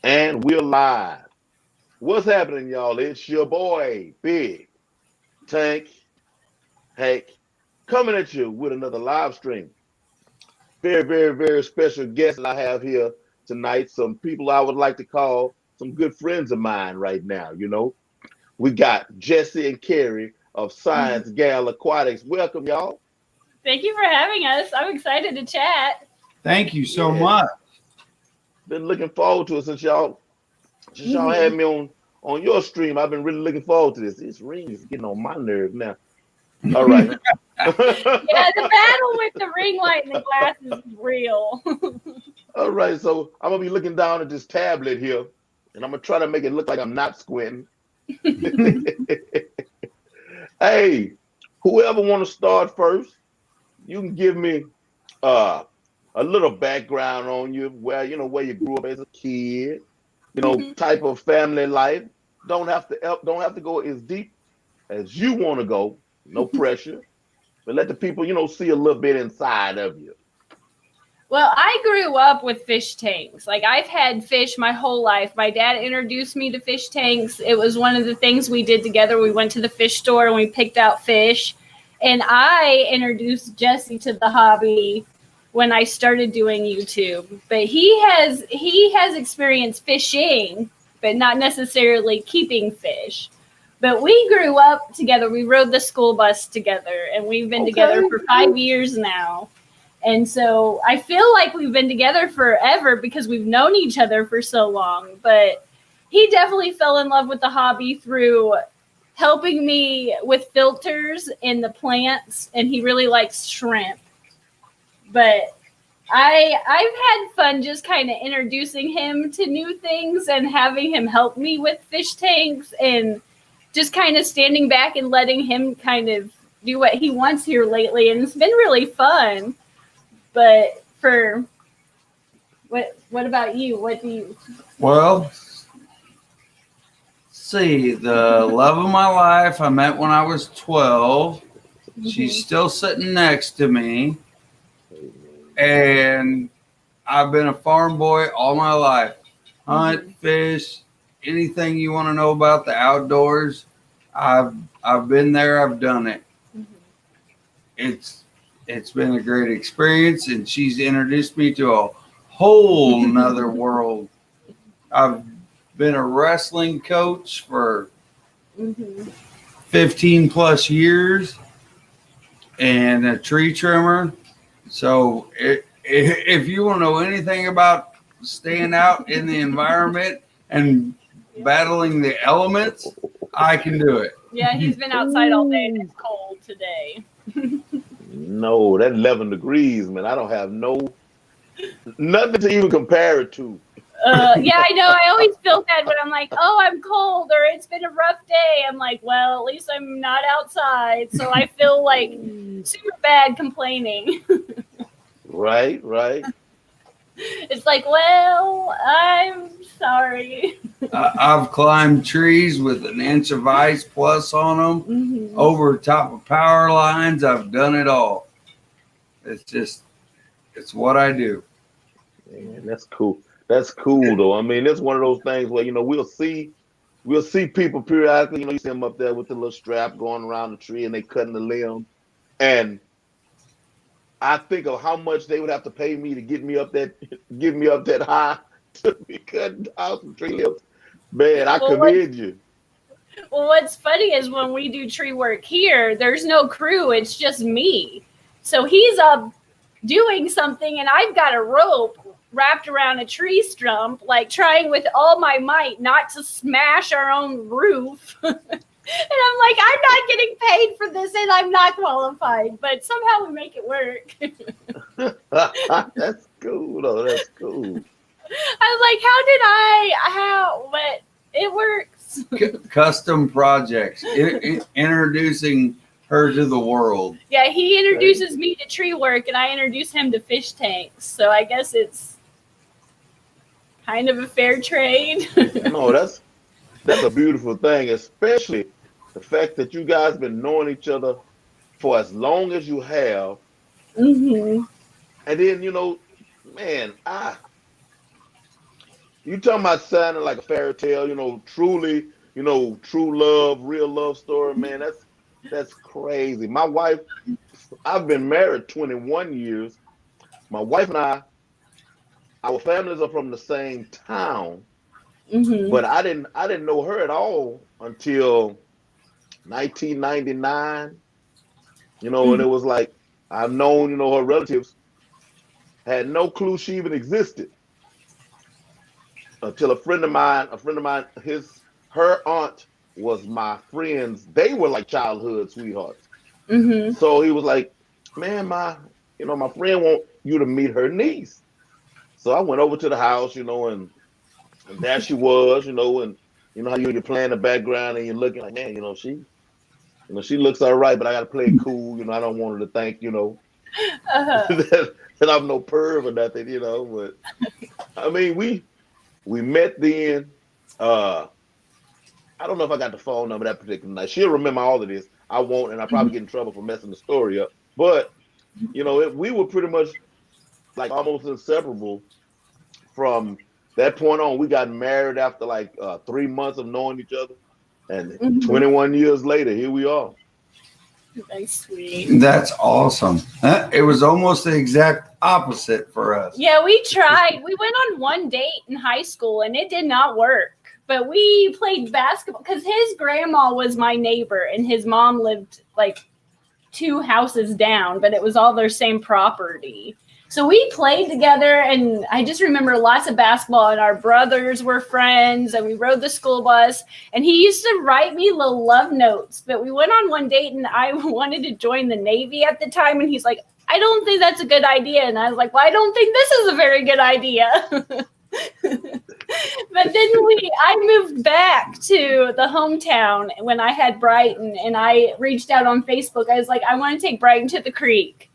And we're live. What's happening, y'all? It's your boy, Big Tank Hank, coming at you with another live stream. Very, very, very special guest I have here tonight. Some people I would like to call some good friends of mine right now. We got Jesse and Kerri of Science Gal Aquatics. Welcome, y'all. Thank you for having us. I'm excited to chat. Thank you so much. Been looking forward to it since y'all had me on your stream. I've been really looking forward to this. This ring is getting on my nerves now. All right. Yeah, the battle with the ring light and the glasses is real. All right, so I'm gonna be looking down at this tablet here, and I'm gonna try to make it look like I'm not squinting. Hey, whoever want to start first, you can give me a little background on you, where you grew up as a kid, type of family life. Don't have to go as deep as you want to go. No pressure, but let the people see a little bit inside of you. Well, I grew up with fish tanks. Like, I've had fish my whole life. My dad introduced me to fish tanks. It was one of the things we did together. We went to the fish store and we picked out fish. And I introduced Jesse to the hobby when I started doing YouTube. But he has experience fishing, but not necessarily keeping fish. But we grew up together. We rode the school bus together, and we've been together for 5 years now. And so I feel like we've been together forever because we've known each other for so long. But he definitely fell in love with the hobby through helping me with filters and the plants, and he really likes shrimp. But I've had fun just kind of introducing him to new things and having him help me with fish tanks and just kind of standing back and letting him kind of do what he wants here lately. And it's been really fun. But what about you? What do you? Well, see, the love of my life I met when I was 12. She's still sitting next to me. And I've been a farm boy all my life. Hunt, fish, anything you want to know about the outdoors, I've been there, I've done it. It's been a great experience, and she's introduced me to a whole nother world. I've been a wrestling coach for 15 plus years and a tree trimmer. So if you want to know anything about staying out in the environment and battling the elements, I can do it. Yeah, he's been outside all day and it's cold today. No, that 11 degrees, man. I don't have nothing to even compare it to. Yeah, I know. I always feel bad when I'm like, oh, I'm cold or it's been a rough day. I'm like, well, at least I'm not outside. So I feel like super bad complaining. Right. It's like, well, I'm sorry. I've climbed trees with an inch of ice plus on them, over top of power lines. I've done it all. It's what I do. Man, that's cool. That's cool, though. I mean, it's one of those things where, we'll see people periodically, you see them up there with the little strap going around the tree and they cutting the limb. And I think of how much they would have to pay me to get me up that high to be cutting down some tree limbs. Man, I commend you. Well, what's funny is when we do tree work here, there's no crew. It's just me. So he's up doing something and I've got a rope wrapped around a tree stump, like trying with all my might not to smash our own roof. And I'm like, I'm not getting paid for this and I'm not qualified, but somehow we make it work. That's cool, though. That's cool. I'm like, but it works. Custom projects, introducing her to the world. Yeah, he introduces me to tree work and I introduce him to fish tanks. So I guess it's kind of a fair trade. No, that's a beautiful thing, especially the fact that you guys been knowing each other for as long as you have. And then, man, You talking about sounding like a fairy tale, truly, true love, real love story, man. That's crazy. My wife, I've been married 21 years. My wife and our families are from the same town, Hmm. but I didn't know her at all until 1999. And it was like I've known, her relatives had no clue she even existed until a friend of mine, her aunt was my friends. They were like childhood sweethearts. Hmm. So he was like, man, my friend want you to meet her niece. So I went over to the house, and there she was, and how you're playing in the background and you're looking like, man, she looks all right, but I got to play it cool. I don't want her to think, Uh-huh. that I'm no perv or nothing, But I mean, we met then. I don't know if I got the phone number that particular night. She'll remember all of this. I won't, and I probably get in trouble for messing the story up. But we were pretty much like almost inseparable from that point on. We got married after like 3 months of knowing each other, and Hmm. 21 years later, here we are. That's sweet. That's awesome. It was almost the exact opposite for us. Yeah, we tried. We went on one date in high school and it did not work. But we played basketball because his grandma was my neighbor and his mom lived like 2 houses down, but it was all their same property. So we played together, and I just remember lots of basketball, and our brothers were friends, and we rode the school bus, and he used to write me little love notes. But we went on one date, and I wanted to join the Navy at the time, and he's like, I don't think that's a good idea. And I was like, well, I don't think this is a very good idea. But then I moved back to the hometown when I had Brighton, and I reached out on Facebook. I was like, I want to take Brighton to the creek.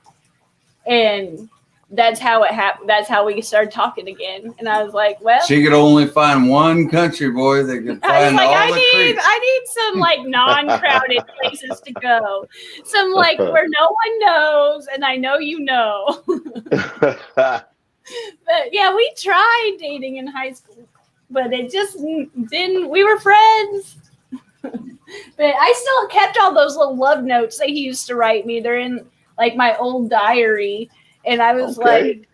And that's how it happened. That's how we started talking again. And I was like, well, She could only find one country boy that could I was find like, all I the creeks. need some like non-crowded places to go. Some like where no one knows, and I know you know. But yeah, we tried dating in high school, but it just didn't. We were friends. But I still kept all those little love notes that he used to write me. They're in like my old diary. And I was like,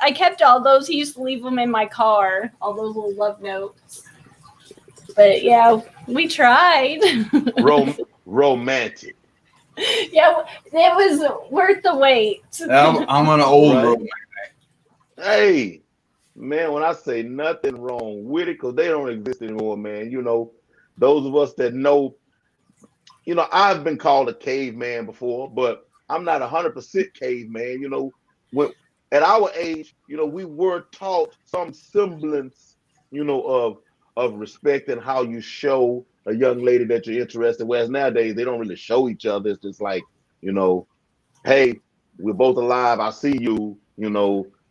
I kept all those. He used to leave them in my car, all those little love notes. But yeah, we tried. Romantic. Yeah, it was worth the wait. I'm an old romantic. Hey, man, when I say nothing wrong with it, because they don't exist anymore, man. Those of us that know, I've been called a caveman before, but I'm not 100% caveman. When at our age, we were taught some semblance, of respect and how you show a young lady that you're interested. Whereas nowadays they don't really show each other. It's just like, hey, we're both alive. I see you.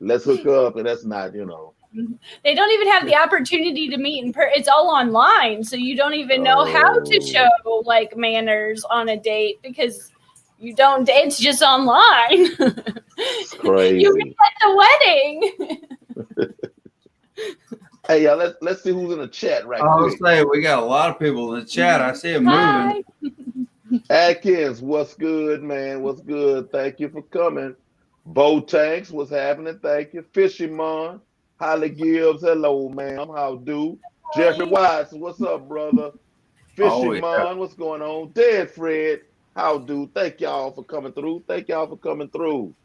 Let's hook up, and that's not. They don't even have the opportunity to meet in person. It's all online, so you don't even know how to show like manners on a date because you don't. It's just online. It's crazy. You meet at the wedding. Hey, y'all, let's see who's in the chat right I was quick. saying we got a lot of people in the chat. I see them moving. Atkins, what's good, man? What's good? Thank you for coming. Bo Tanks, what's happening? Thank you. Fishy Mon, Holly Gibbs, hello, ma'am. How do? Jeffrey Watts, what's up, brother? Fishy Mon, what's going on? Dead Fred, how do? Thank y'all for coming through. Thank y'all for coming through.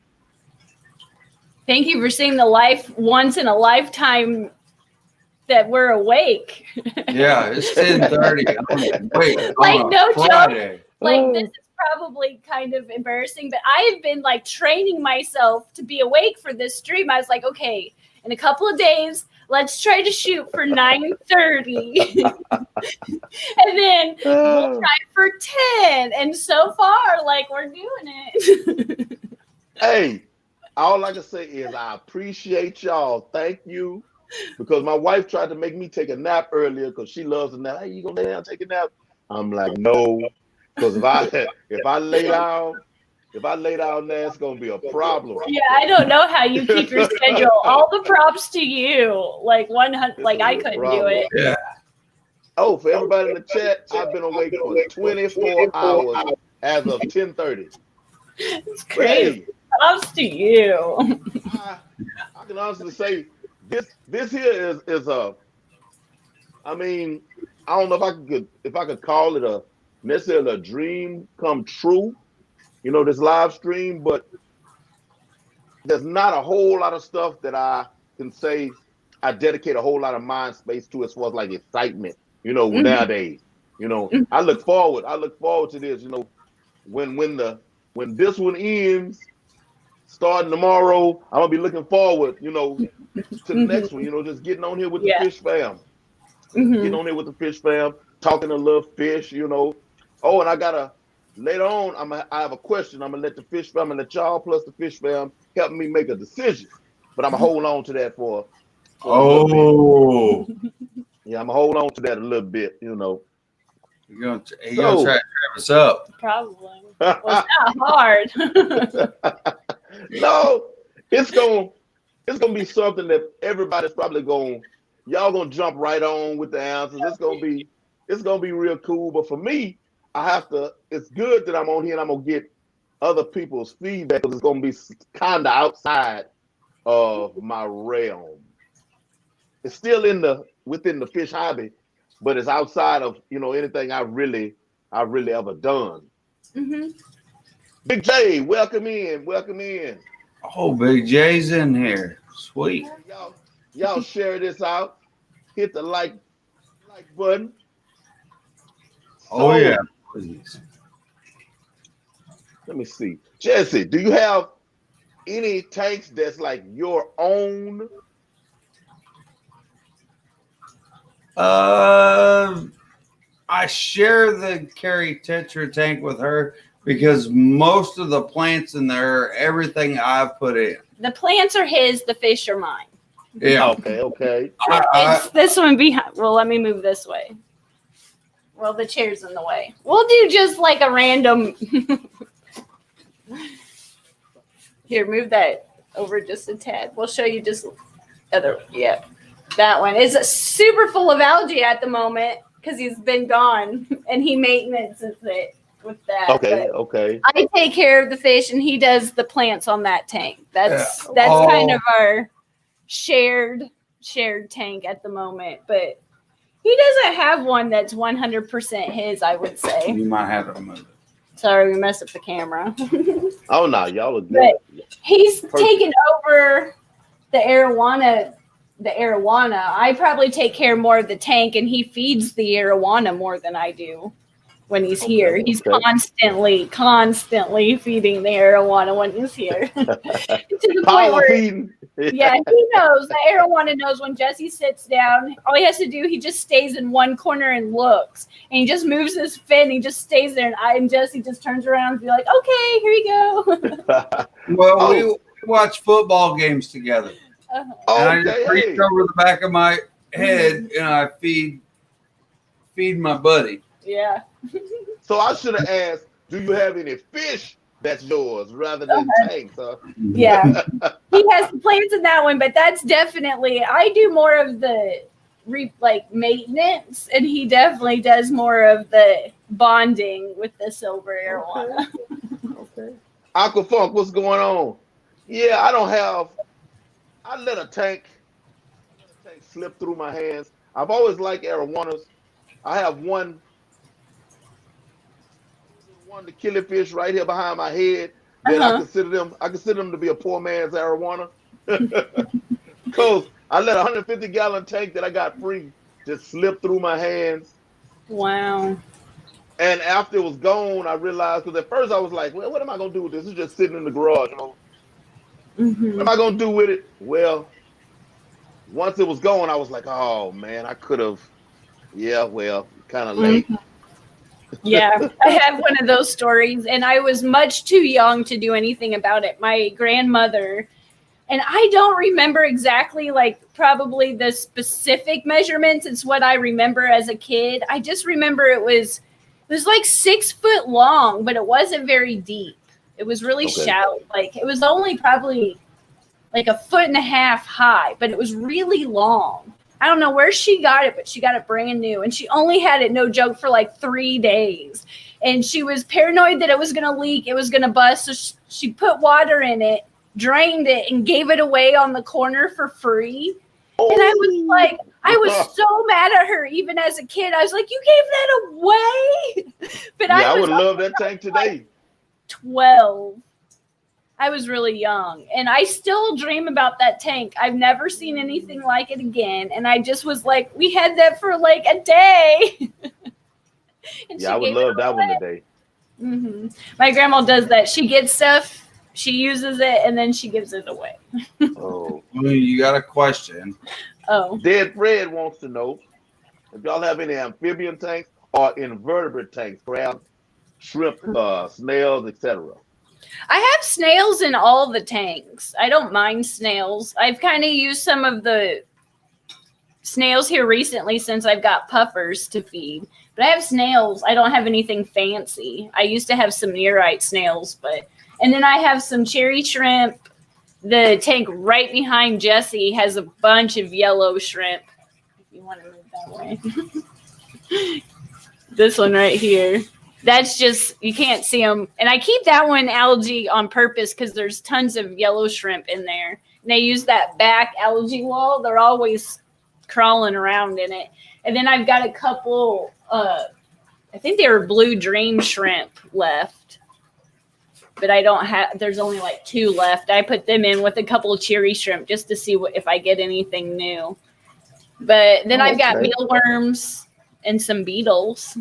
Thank you for seeing the life once in a lifetime that we're awake. Yeah, it's 10:30. Wait, like no Friday. joke. Like this is probably kind of embarrassing, but I have been like training myself to be awake for this stream. I was like, okay, in a couple of days, let's try to shoot for 9:30. And then we'll try for 10. And so far, like we're doing it. Hey, all I can say is I appreciate y'all. Thank you. Because my wife tried to make me take a nap earlier because she loves a nap. Hey, you gonna lay down and take a nap? I'm like, no. Because if I lay down If I lay down there, it's gonna be a problem. Yeah, I don't know how you keep your schedule. All the props to you. Like 100. Like I couldn't do it. Yeah. Oh, for everybody in the chat, I've been awake for 24 hours as of 10:30. It's crazy. Props to you. I can honestly say this here is a. I mean, I don't know if I could call it a necessarily a dream come true. You know, this live stream, but there's not a whole lot of stuff that I can say I dedicate a whole lot of mind space to as far as like excitement, you know, nowadays. You know, I look forward to this, you know, when this one ends, starting tomorrow, I'm gonna be looking forward, you know, to the next one, you know, just getting on here with the fish fam. Getting on here with the fish fam, talking to little fish, you know. Oh, and later on, I have a question. I'm gonna let the fish fam and let y'all plus the fish fam help me make a decision. But I'm gonna hold on to that for a little bit. Yeah, I'm gonna hold on to that a little bit, you know. You're gonna try to trap us up. Probably. Well, it's not hard. No, it's gonna be something that everybody's probably y'all gonna jump right on with the answers. It's gonna be real cool. But for me, it's good that I'm on here and I'm gonna get other people's feedback because it's gonna be kind of outside of my realm. It's still within the fish hobby, but it's outside of, you know, anything I really ever done. Big J, welcome in. Oh, Big J's in here. Sweet. Y'all share this out. Hit the like button. Oh yeah. Please. Let me see. Jesse, do you have any tanks that's like your own? I share the Kerri Tetra tank with her because most of the plants in there are everything I've put in. The plants are his, the fish are mine. Yeah. Okay. It's this one behind. Well, let me move this way. Well, the chair's in the way. We'll do just like a random. Here, move that over just a tad. We'll show you just that one is super full of algae at the moment because he's been gone and he maintenances it with that. Okay. I take care of the fish and he does the plants on that tank. That's kind of our shared tank at the moment, but he doesn't have one that's 100% his, I would say. You might have to move it. Sorry, we messed up the camera. Oh no, y'all are good. But he's taken over the arowana. I probably take care more of the tank, and he feeds the arowana more than I do when he's here. He's constantly feeding the arowana when he's here. To the point where yeah, he knows. The arowana knows when Jesse sits down. All he has to do, he just stays in one corner and looks. And he just moves his fin. He just stays there. And Jesse just turns around and be like, okay, here you go. Well, we watch football games together. And I just reach over the back of my head and I feed my buddy. Yeah. So I should have asked, do you have any fish that's yours rather than tanks? Huh? Yeah. He has the plants in that one, but that's definitely, I do more of the maintenance, and he definitely does more of the bonding with the silver arowana. Okay. Aquafunk, what's going on? Yeah, I let a tank slip through my hands. I've always liked arowanas. I have one the killifish right here behind my head that I consider them to be a poor man's arowana. Because I let a 150-gallon tank that I got free just slip through my hands. Wow. And after it was gone, I realized, because at first I was like, well, what am I going to do with this? It's just sitting in the garage, you know. What am I going to do with it? Well, once it was gone, I was like, oh, man, I could have. Yeah, well, kind of late. Yeah, I have one of those stories, and I was much too young to do anything about it. My grandmother, and I don't remember exactly, probably the specific measurements. It's what I remember as a kid. I just remember it was like 6 foot long, but it wasn't very deep. It was really Okay. shallow. Like, it was only probably like 1.5 feet high, but it was really long. I don't know where she got it, but she got it brand new. And she only had it, no joke, for like 3 days. And she was paranoid that it was going to leak, it was going to bust. So she put water in it, drained it, and gave it away on the corner for free. Oh. And I was like, I was so mad at her, even as a kid. I was like, you gave that away? But yeah, I was would love that tank today. 12. I was really young, and I still dream about that tank. I've never seen anything like it again, and I just was like, we had that for like a day. Yeah, I would love that one today. Mm-hmm. My grandma does that. She gets stuff, she uses it, and then she gives it away. Oh, Well, you got a question. Oh, Dead Fred wants to know if y'all have any amphibian tanks or invertebrate tanks, crabs, shrimp, snails, etc. I have snails in all the tanks. I don't mind snails. I've kind of used some of the snails here recently since I've got puffers to feed. But I have snails. I don't have anything fancy. I used to have some nearite snails, and then I have some cherry shrimp. The tank right behind Jesse has a bunch of yellow shrimp. If you want to move that way. This one right here. That's just, you can't see them. And I keep that one algae on purpose because there's tons of yellow shrimp in there. And they use that back algae wall. They're always crawling around in it. And then I've got a couple, I think they were blue dream shrimp left. But I don't have, there's only like 2 left. I put them in with a couple of cherry shrimp just to see if I get anything new. But then I've got mealworms and some beetles.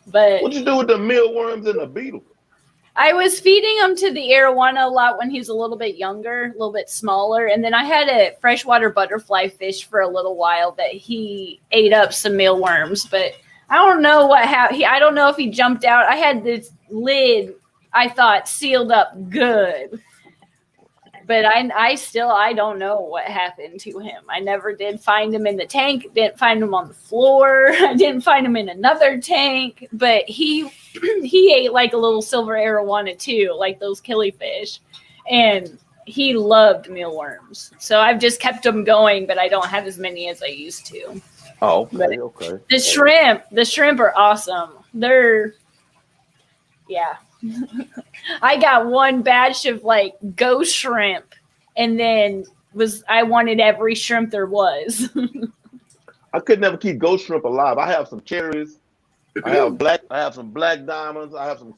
But What'd you do with the mealworms and the beetle? I was feeding him to the arowana a lot when he was a little bit younger, a little bit smaller. And then I had a freshwater butterfly fish for a little while that he ate up some mealworms. But I don't know what happened. I don't know if he jumped out. I had this lid, I thought, sealed up good. But I don't know what happened to him. I never did find him in the tank. Didn't find him on the floor. I didn't find him in another tank. But he ate like a little silver arowana too, like those killifish. And he loved mealworms. So I've just kept them going, but I don't have as many as I used to. Oh, okay. The shrimp are awesome. Yeah. I got one batch of like ghost shrimp, and then I wanted every shrimp there was. I could never keep ghost shrimp alive. I have some cherries. I have some black diamonds. I have some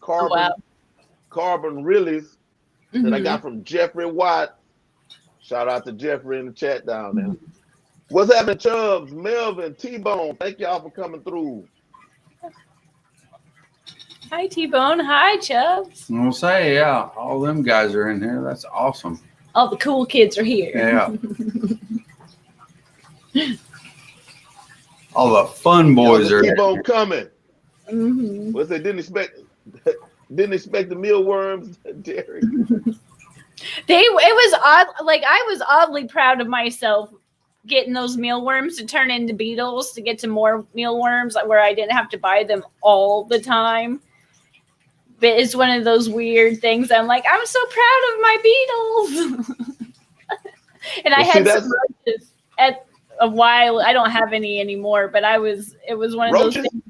carbon realies that I got from Jeffrey Watt. Shout out to Jeffrey in the chat down there. What's happening, Chubbs, Melvin, T-Bone? Thank y'all for coming through. Hi, T-Bone. Hi, Chubbs. I'll say, yeah, all them guys are in here. That's awesome. All the cool kids are here. Yeah. All the fun boys are T-Bone coming. Mm-hmm. What's that? Didn't expect the mealworms, Derek. It was odd. Like, I was oddly proud of myself getting those mealworms to turn into beetles to get to more mealworms where I didn't have to buy them all the time. But it's one of those weird things. I'm like, I'm so proud of my beetles. And I had some roaches at a while. I don't have any anymore, but it was one of those things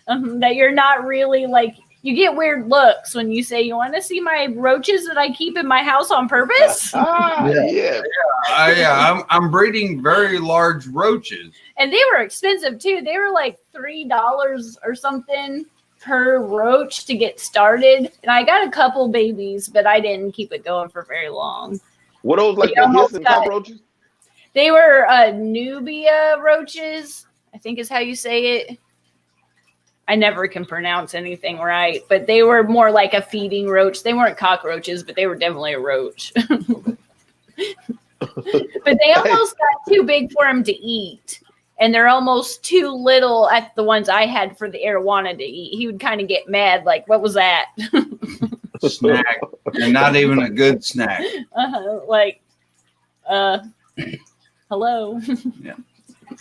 that you're not really like, you get weird looks when you say, you want to see my roaches that I keep in my house on purpose? Yeah. I'm breeding very large roaches. And they were expensive too. They were like $3 or something per roach to get started. And I got a couple babies, but I didn't keep it going for very long. What are those, like the hissing cockroaches? They were Nubia roaches, I think is how you say it. I never can pronounce anything right, but they were more like a feeding roach. They weren't cockroaches, but they were definitely a roach. But they almost got too big for him to eat. And they're almost too little at the ones I had for the arowana to eat. He would kind of get mad, like, what was that? Snack. And not even a good snack. Hello. Yeah.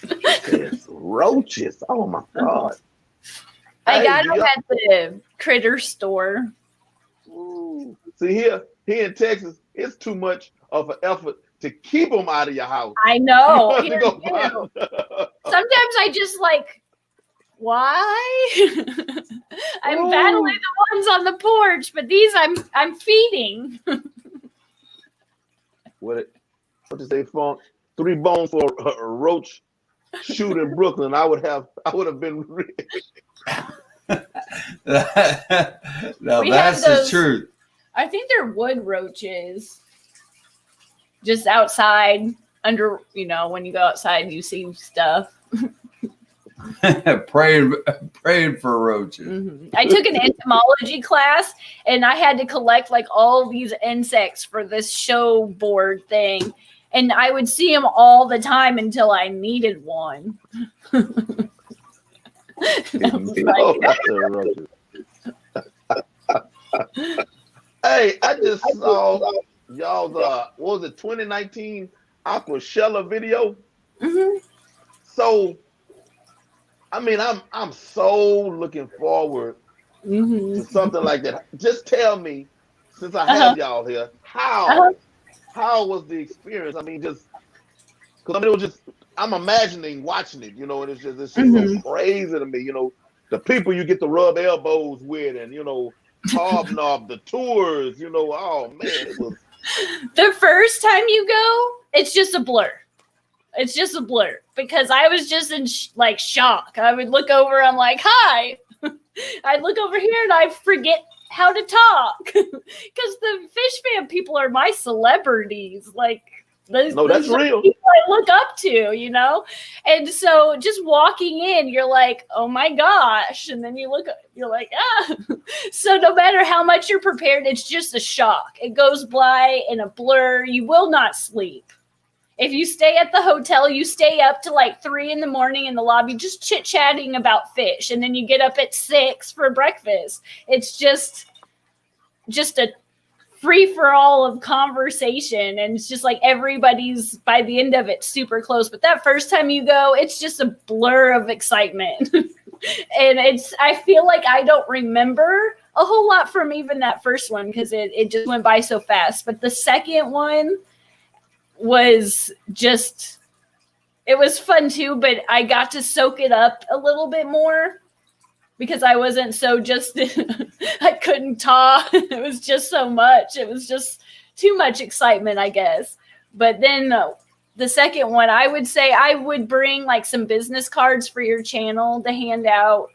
It's roaches. Oh my God. I got them at the critter store. Ooh. See here in Texas, it's too much of an effort to keep them out of your house. I know. You have to go find Sometimes I just like, why? I'm battling the ones on the porch, but these I'm feeding. what did they funk? 3 bones for a roach shoot in Brooklyn. I would have been rich. Now that's the truth. I think they're wood roaches. Just outside, under, when you go outside, you see stuff. praying for roaches. Mm-hmm. I took an entomology class, and I had to collect like all these insects for this show board thing, and I would see them all the time until I needed one. Hey, I just saw y'all's what was it, 2019 Aquashella video? Mm-hmm. So, I mean, I'm so looking forward to something like that. Just tell me, since I have y'all here, how was the experience? I mean, just because it was just, I'm imagining watching it, and it's just so crazy to me, the people you get to rub elbows with, and hobnob, the tours, oh man, it was. The first time you go, it's just a blur. It's just a blur because I was just in shock. I would look over, I'm like, hi. I'd look over here and I forget how to talk because the fish fan people are my celebrities. Like, those that's real. People I look up to, and so just walking in, you're like, oh my gosh, and then you're like, ah. So no matter how much you're prepared, it's just a shock. It goes by in a blur. You will not sleep. If you stay at the hotel, you stay up to like 3 a.m. in the lobby, just chit-chatting about fish, and then you get up at 6 for breakfast. It's just a free-for-all of conversation, and it's just like everybody's by the end of it super close. But that first time you go, it's just a blur of excitement. And I feel like I don't remember a whole lot from even that first one because it just went by so fast. But the second one was just, it was fun too, but I got to soak it up a little bit more because I wasn't so just, I couldn't talk. It was just so much. It was just too much excitement, I guess. But then the second one, I would say I would bring like some business cards for your channel to hand out,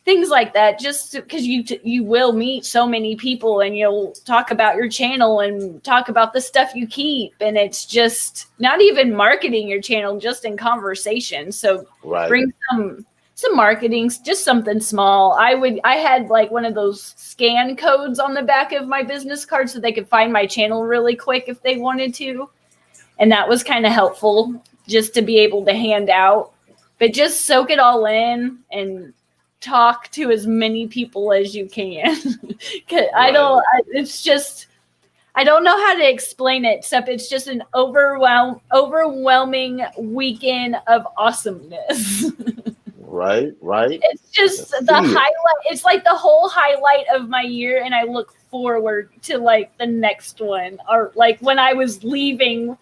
things like that, just because you will meet so many people and you'll talk about your channel and talk about the stuff you keep. And it's just not even marketing your channel, just in conversation. So bring some marketing, just something small. I had like one of those scan codes on the back of my business card so they could find my channel really quick if they wanted to. And that was kind of helpful just to be able to hand out, but just soak it all in and talk to as many people as you can. I don't know how to explain it, except it's just an overwhelming weekend of awesomeness. Right. It's just the highlight. It's like the whole highlight of my year, and I look forward to like the next one, or like when I was leaving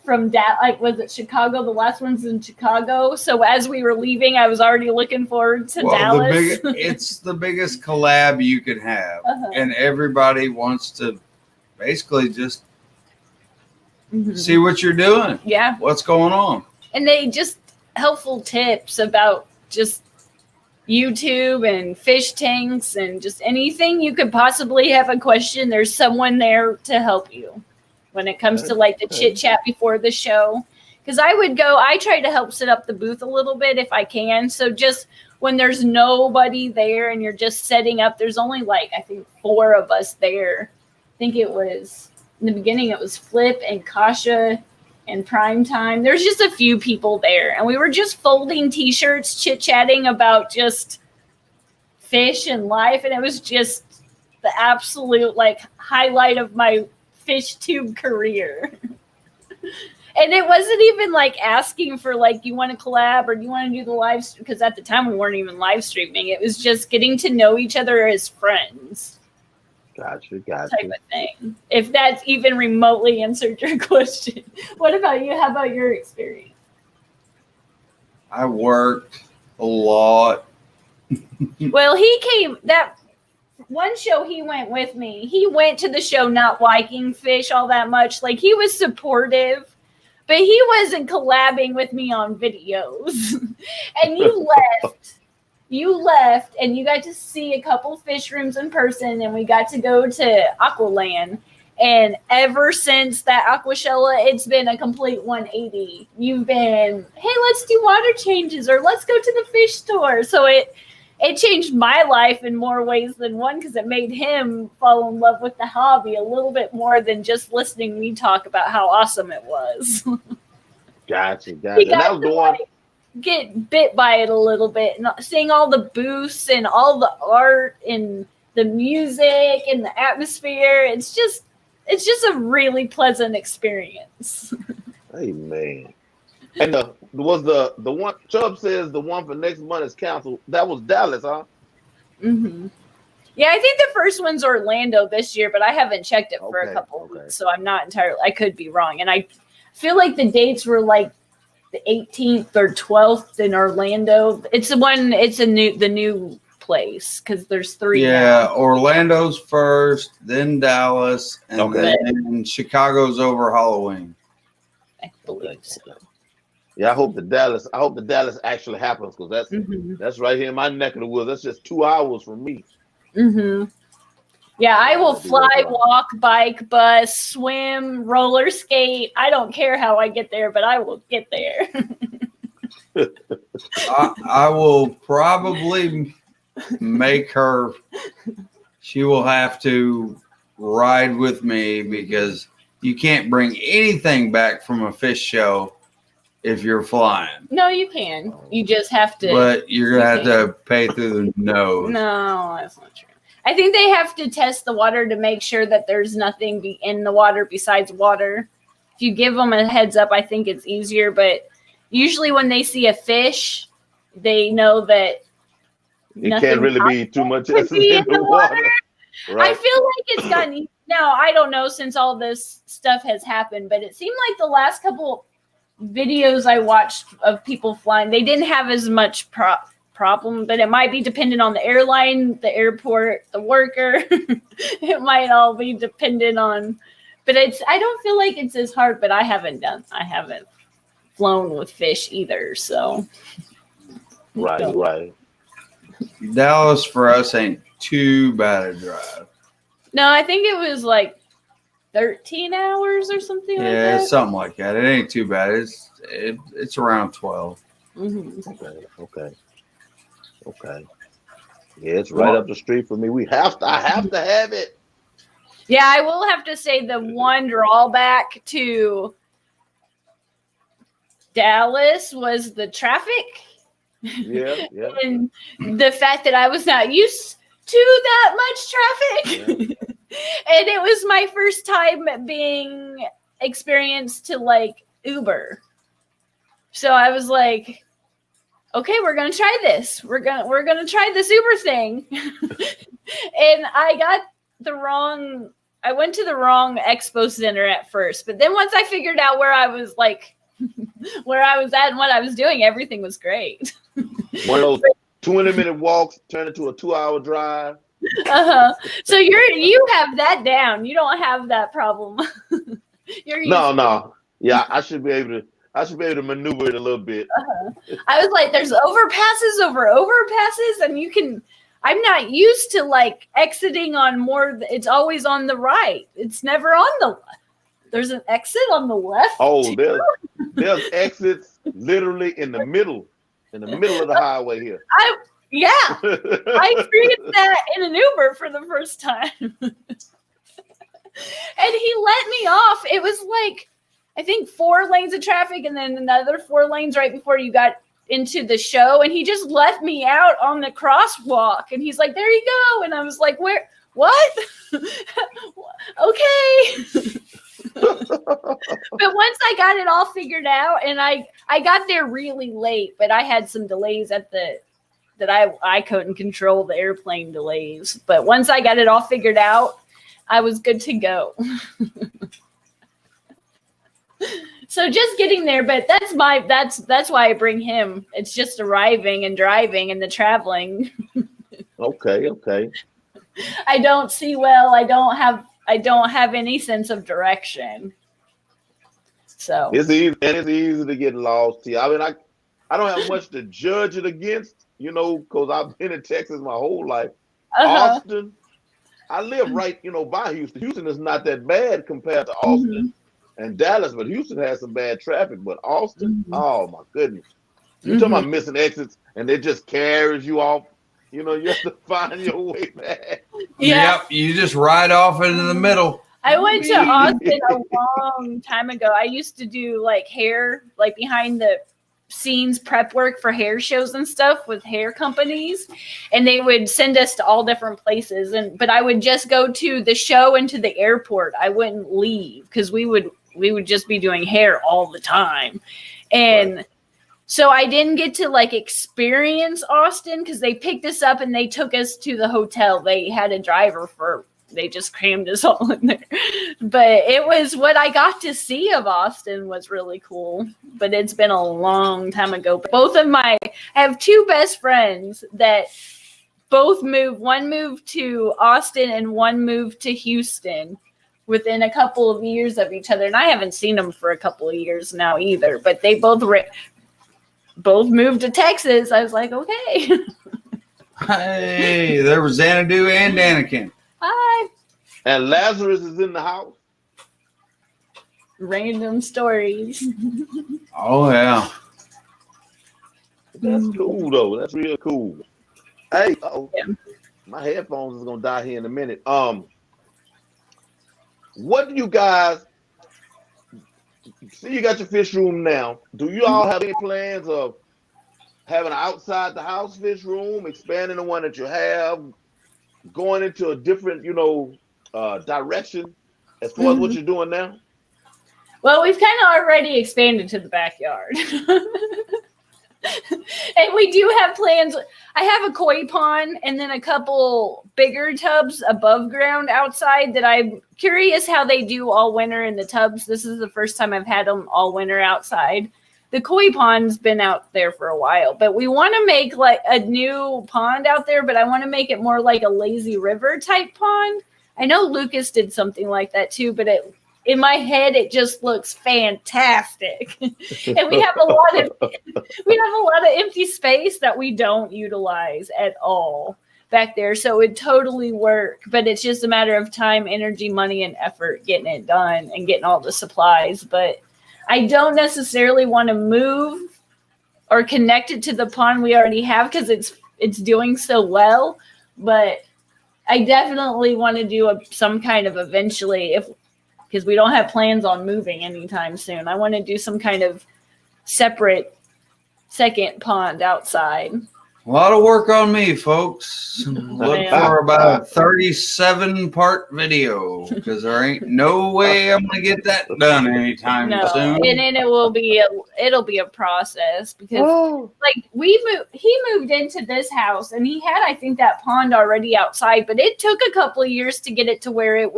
from was it Chicago? The last one's in Chicago. So as we were leaving, I was already looking forward to Dallas. It's the biggest collab you could have, and everybody wants to basically just see what you're doing. Yeah, what's going on, and they just helpful tips about just YouTube and fish tanks and just anything you could possibly have a question. There's someone there to help you when it comes to like the chit chat before the show. Because I try to help set up the booth a little bit if I can. So just when there's nobody there and you're just setting up, there's only like, I think 4 of us there. I think it was, in the beginning, it was Flip and Kasha and Prime Time. There's just a few people there. And we were just folding t-shirts, chit-chatting about just fish and life. And it was just the absolute like highlight of my fish tube career. And it wasn't even like asking for like, you want to collab or do you want to do the live stream? Because at the time we weren't even live streaming. It was just getting to know each other as friends. Gotcha. Type of thing. If that's even remotely answered your question. What about you? How about your experience? I worked a lot. Well, he came that one show he went with me. He went to the show not liking fish all that much. Like he was supportive, but he wasn't collabing with me on videos. And you left and you got to see a couple fish rooms in person, and we got to go to Aqualand. And ever since that Aquashella, it's been a complete 180. You've been, hey, let's do water changes or let's go to the fish store. So it changed my life in more ways than one, because it made him fall in love with the hobby a little bit more than just listening me talk about how awesome it was. Gotcha. He And got that was to, the one. get bit by it a little bit, and seeing all the booths and all the art and the music and the atmosphere. It's just a really pleasant experience. Hey man. And was the one Chubb says the one for next month is canceled. That was Dallas, huh? Mm-hmm. Yeah, I think the first one's Orlando this year, but I haven't checked it for a couple of weeks, so I'm not entirely. I could be wrong, and I feel like the dates were like the 18th or 12th in Orlando. It's the one. It's the new place, because there's 3. Yeah, now. Orlando's first, then Dallas, and then Chicago's over Halloween. I believe so. Yeah, I hope the Dallas actually happens, because that's right here in my neck of the woods. That's just 2 hours from me. Mm-hmm. Yeah, I will fly, walk, bike, bus, swim, roller skate. I don't care how I get there, but I will get there. I will probably make her. She will have to ride with me, because you can't bring anything back from a fish show if you're flying. No, you can. You just have to. But you're going to have to pay through the nose. No, that's not true. I think they have to test the water to make sure that there's nothing in the water besides water. If you give them a heads up, I think it's easier. But usually when they see a fish, they know that it can't really be too much in the water. Right. I feel like it's gotten. Now, I don't know, since all this stuff has happened, but it seemed like the last couple videos I watched of people flying, they didn't have as much problem, but it might be dependent on the airline, the airport, the worker. It might all be dependent on, but I don't feel like it's as hard, but I haven't flown with fish either. So right. Dallas for us ain't too bad a drive. No, I think it was like 13 hours or something like that. Yeah, something like that. It ain't too bad. It's around 12. Mm-hmm. Okay. Yeah, it's right up the street for me. I have to have it. Yeah, I will have to say the one drawback to Dallas was the traffic. Yeah. And the fact that I was not used to that much traffic. Yeah. And it was my first time being experienced to like Uber. So I was like, okay, we're going to try this. We're going to try this Uber thing. And I went to the wrong expo center at first, but then once I figured out where I was at and what I was doing, everything was great. One of those 20-minute walks turned into a 2-hour drive. So you have that down. You don't have that problem. No. Yeah, I should be able to maneuver it a little bit. I was like, there's overpasses over overpasses, and I'm not used to like exiting on more. It's always on the right. It's never on the left. There's an exit on the left. Oh, there's exits literally in the middle of the highway here. I experienced that in an Uber for the first time. And he let me off. It was like, I think 4 lanes of traffic and then another 4 lanes right before you got into the show. And he just left me out on the crosswalk. And he's like, there you go. And I was like, where? What? Okay. once I got it all figured out, and I got there really late, but I had some delays that I couldn't control, the airplane delays. But once I got it all figured out, I was good to go. So just getting there, but that's why I bring him. It's just arriving and driving and the traveling. Okay. I don't see well. I don't have any sense of direction. So it's easy to get lost here. I mean, I don't have much to judge it against, because I've been in Texas my whole life. Austin, I live right, by Houston. Houston is not that bad compared to Austin and Dallas, but Houston has some bad traffic. But Austin, oh my goodness. You're talking about missing exits and it just carries you off. You have to find your way back. Yeah. Yep, you just ride off into the middle. I went to Austin a long time ago. I used to do hair, behind the scenes prep work for hair shows and stuff with hair companies, and they would send us to all different places. But I would just go to the show and to the airport. I wouldn't leave because we would just be doing hair all the time, and so I didn't get to experience Austin because they picked us up and they took us to the hotel. They had a driver they just crammed us all in there. But it was what I got to see of Austin was really cool. But it's been a long time ago. I have two best friends that both moved. One moved to Austin and one moved to Houston within a couple of years of each other. And I haven't seen them for a couple of years now either. But they both moved to Texas. I was like, okay. Hey, there was Xanadu and Anakin. Hi. And Lazarus is in the house. Random stories. Oh, yeah. That's cool, though. That's real cool. Hey, my headphones is going to die here in a minute. What do you guys... See, you got your fish room now. Do you all have any plans of having an outside the house fish room, expanding the one that you have, going into a different, direction as far as what you're doing now? Well, we've kind of already expanded to the backyard. And we do have plans. I have a koi pond and then a couple bigger tubs above ground outside that I'm curious how they do all winter in the tubs. This is the first time I've had them all winter outside. The koi pond's been out there for a while, but we want to make a new pond out there, but I want to make it more like a lazy river type pond. I know Lucas did something like that too, but in my head, it just looks fantastic. And we have a lot of empty space that we don't utilize at all back there. So it would totally work, but it's just a matter of time, energy, money, and effort getting it done and getting all the supplies. But I don't necessarily want to move or connect it to the pond we already have because it's doing so well. But I definitely want to do some kind of eventually, because we don't have plans on moving anytime soon. I want to do some kind of separate second pond outside. A lot of work on me, folks. Look for about a 37-part video because there ain't no way I'm gonna get that done anytime soon. And then it'll be a process because he moved into this house and he had, I think, that pond already outside, but it took a couple of years to get it to where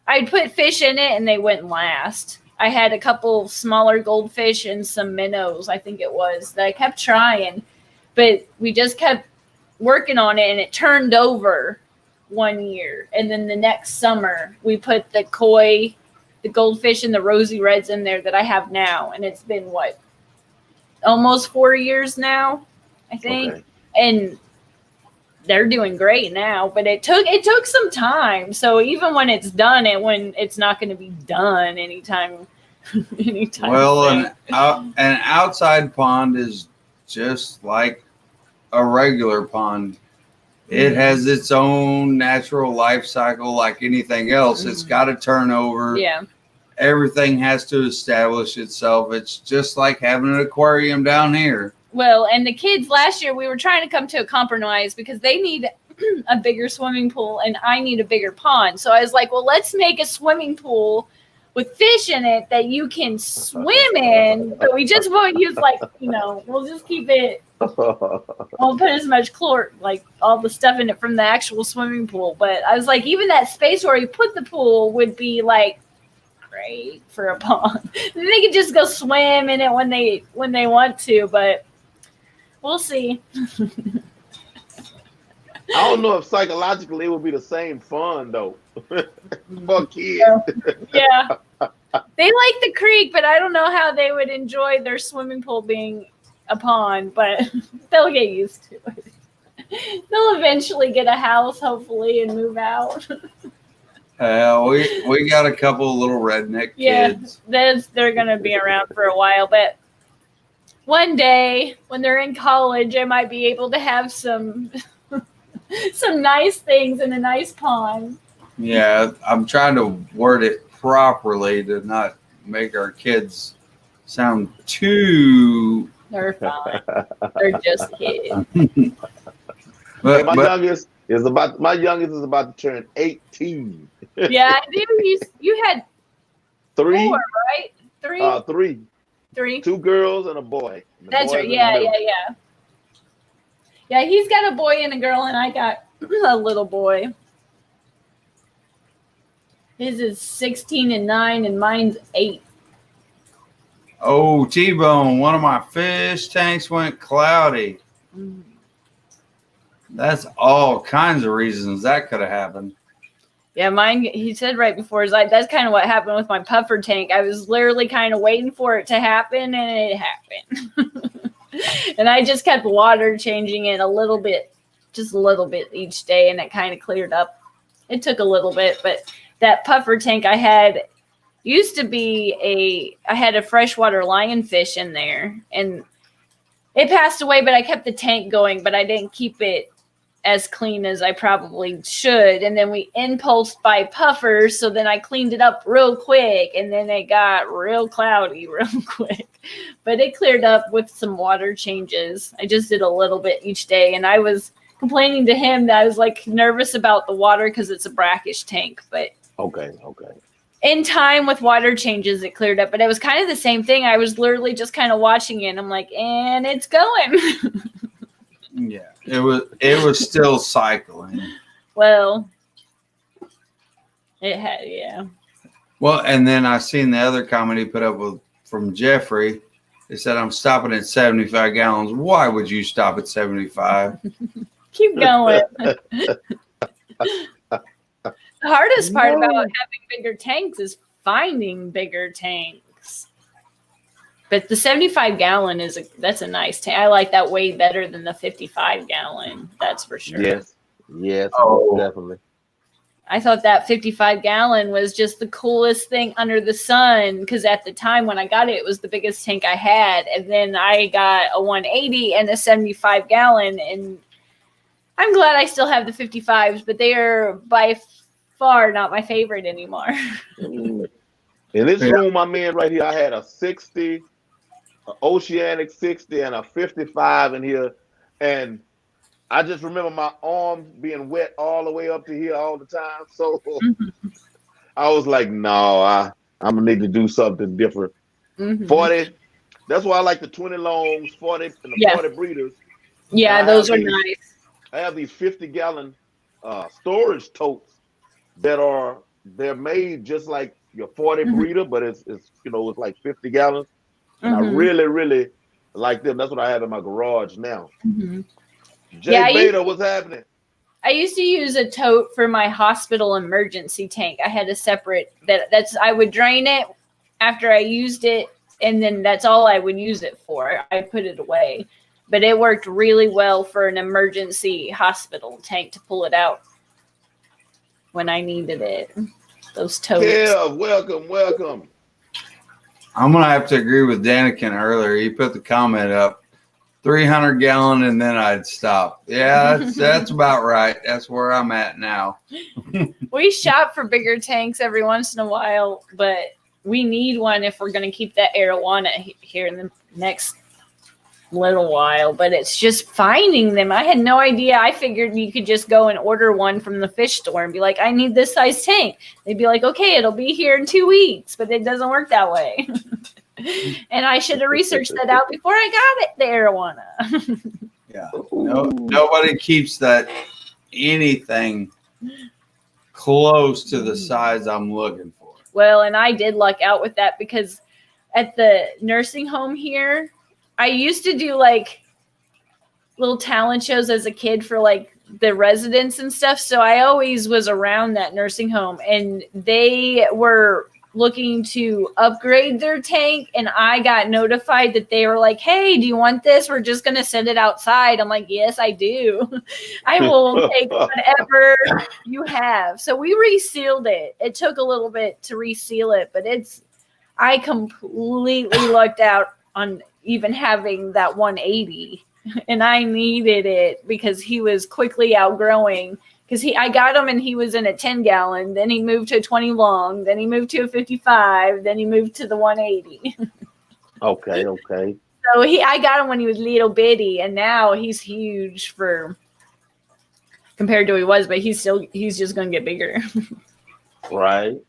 I'd put fish in it and they wouldn't last. I had a couple smaller goldfish and some minnows, I think it was, that I kept trying. But we just kept working on it, and it turned over one year. And then the next summer, we put the koi, the goldfish, and the rosy reds in there that I have now. And it's been, almost 4 years now, I think. Okay. And they're doing great now. But it took some time. So even when it's done, it's not going to be done anytime well, soon. An outside pond is just like a regular pond. It has its own natural life cycle like anything else. It's got to turn over. Yeah. Everything has to establish itself. It's just like having an aquarium down here. Well, and the kids last year, we were trying to come to a compromise because they need a bigger swimming pool and I need a bigger pond. So I was like, well, let's make a swimming pool with fish in it that you can swim in, but we just won't use we'll just keep it. Won't put as much like all the stuff in it from the actual swimming pool. But I was like, even that space where you put the pool would be like great for a pond. They could just go swim in it when they want to, but we'll see. I don't know if psychologically it would be the same fun though. For kids. Yeah. They like the creek, but I don't know how they would enjoy their swimming pool being a pond, but they'll get used to it. They'll eventually get a house, hopefully, and move out. We got a couple of little redneck kids. They're going to be around for a while, but one day when they're in college, I might be able to have some nice things in a nice pond. Yeah, I'm trying to word it properly to not make our kids sound too. They're fine. They're just kids. But my youngest is about to turn 18. Yeah, I think you had 3, 4, right? 3. 3. 2 girls and a boy. That's right. Yeah. Yeah, he's got a boy and a girl, and I got a little boy. His is 16 and 9, and mine's 8. Oh, T-Bone, one of my fish tanks went cloudy. That's all kinds of reasons that could have happened. Yeah, mine, he said right before his life, that's kind of what happened with my puffer tank. I was literally kind of waiting for it to happen, and it happened. And I just kept water changing it just a little bit each day, and it kind of cleared up. It took a little bit, but that puffer tank I had used to be I had a freshwater lionfish in there, and it passed away, but I kept the tank going, but I didn't keep it as clean as I probably should. And then we impulsed by puffers, so then I cleaned it up real quick, and then it got real cloudy real quick. But it cleared up with some water changes. I just did a little bit each day, and I was complaining to him that I was like nervous about the water because it's a brackish tank, but Okay. in time with water changes, it cleared up. But it was kind of the same thing. I was literally just kind of watching it, and I'm like, and it's going. Yeah, it was still cycling. Well, it had, yeah. Well, and then I seen the other comment he put up from Jeffrey. He said, I'm stopping at 75 gallons. Why would you stop at 75? Keep going. The hardest part about having bigger tanks is finding bigger tanks. But the 75-gallon that's a nice tank. I like that way better than the 55-gallon. That's for sure. Yes, definitely. I thought that 55-gallon was just the coolest thing under the sun, because at the time when I got it, it was the biggest tank I had. And then I got a 180 and a 75-gallon, and I'm glad I still have the 55s, but they are by far not my favorite anymore. In this room I'm in right here, I had a 60, an Oceanic 60, and a 55 in here, and I just remember my arms being wet all the way up to here all the time. So I was like, no, I'm gonna need to do something different. 40. That's why I like the 20 longs, 40, and the 40 breeders. Yeah, those are nice. I have these 50-gallon storage totes they're made just like your 40 breeder, but it's like 50 gallons. And I really, really like them. That's what I have in my garage now. Betta, what's happening? I used to use a tote for my hospital emergency tank. I had a separate I would drain it after I used it, and then that's all I would use it for. I put it away. But it worked really well for an emergency hospital tank to pull it out when I needed it. Those totes. Yeah, welcome. I'm going to have to agree with Daniken earlier. He put the comment up, 300-gallon, and then I'd stop. Yeah, that's about right. That's where I'm at now. We shop for bigger tanks every once in a while, but we need one if we're going to keep that arowana here in the next little while, but it's just finding them. I had no idea. I figured you could just go and order one from the fish store and be like, I need this size tank. They'd be like, okay, it'll be here in 2 weeks, but it doesn't work that way. And I should have researched that out before I got it, the arowana. Yeah. Nobody keeps that anything close to the size I'm looking for. Well, and I did luck out with that because at the nursing home here, I used to do like little talent shows as a kid for like the residents and stuff. So I always was around that nursing home, and they were looking to upgrade their tank, and I got notified that they were like, hey, do you want this? We're just going to send it outside. I'm like, yes, I do. I will take whatever you have. So we resealed it. It took a little bit to reseal it, but I completely lucked out on even having that 180, and I needed it because he was quickly outgrowing. Because I got him and he was in a 10-gallon. Then he moved to a 20 long. Then he moved to a 55. Then he moved to the 180. Okay. So I got him when he was little bitty, and now he's huge compared to what he was. But he's just gonna get bigger. Right.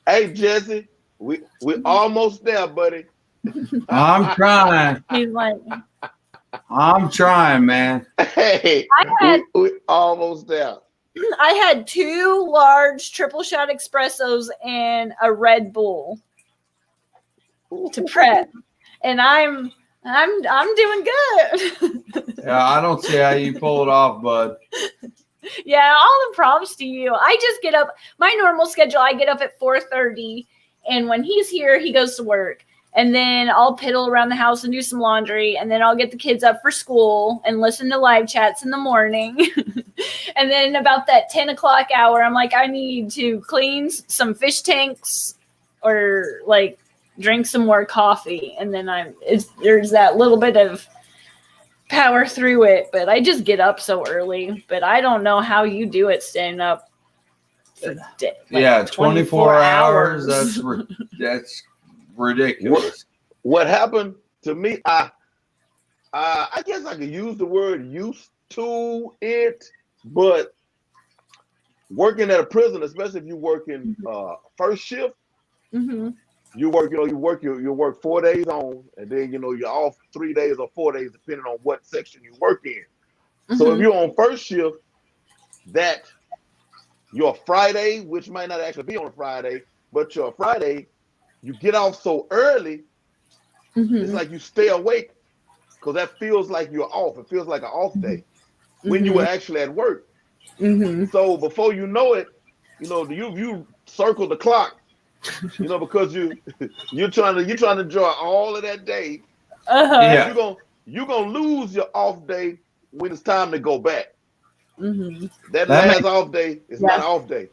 Hey Jesse, we almost there, buddy. I'm trying. He's like, I'm trying, man. Hey, we almost there. I had 2 large triple shot espressos and a Red Bull to prep, and I'm doing good. Yeah, I don't see how you pull it off, bud. Yeah, all the props to you. I just get up. My normal schedule, I get up at 4:30, and when he's here, he goes to work. And then I'll piddle around the house and do some laundry. And then I'll get the kids up for school and listen to live chats in the morning. And then about that 10 o'clock hour, I'm like, I need to clean some fish tanks or like drink some more coffee. And then there's that little bit of power through it. But I just get up so early. But I don't know how you do it staying up for 24 hours. That's ridiculous. What happened to me? I guess I could use the word used to it, but working at a prison, especially if you work in first shift, you work 4 days on, and then you're off 3 days or 4 days depending on what section you work in. So if you're on first shift, that your Friday, which might not actually be on a Friday, but your Friday, you get off so early, it's like you stay awake because that feels like you're off. It feels like an off day when you were actually at work. So before you know it, you circle the clock, because you're trying to enjoy all of that day. Yeah. You're gonna lose your off day when it's time to go back. That last off day is not an off day.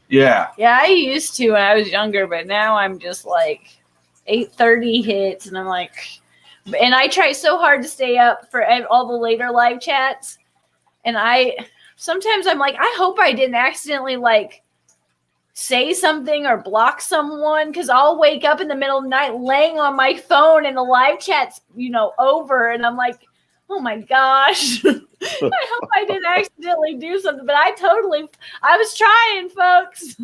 Yeah, I used to when I was younger, but now I'm just like 8:30 hits, and I'm like, and I try so hard to stay up for all the later live chats, and sometimes I'm like, I hope I didn't accidentally like say something or block someone, because I'll wake up in the middle of the night laying on my phone and the live chat's over, and I'm like, oh my gosh. I hope I didn't accidentally do something, but I was trying, folks.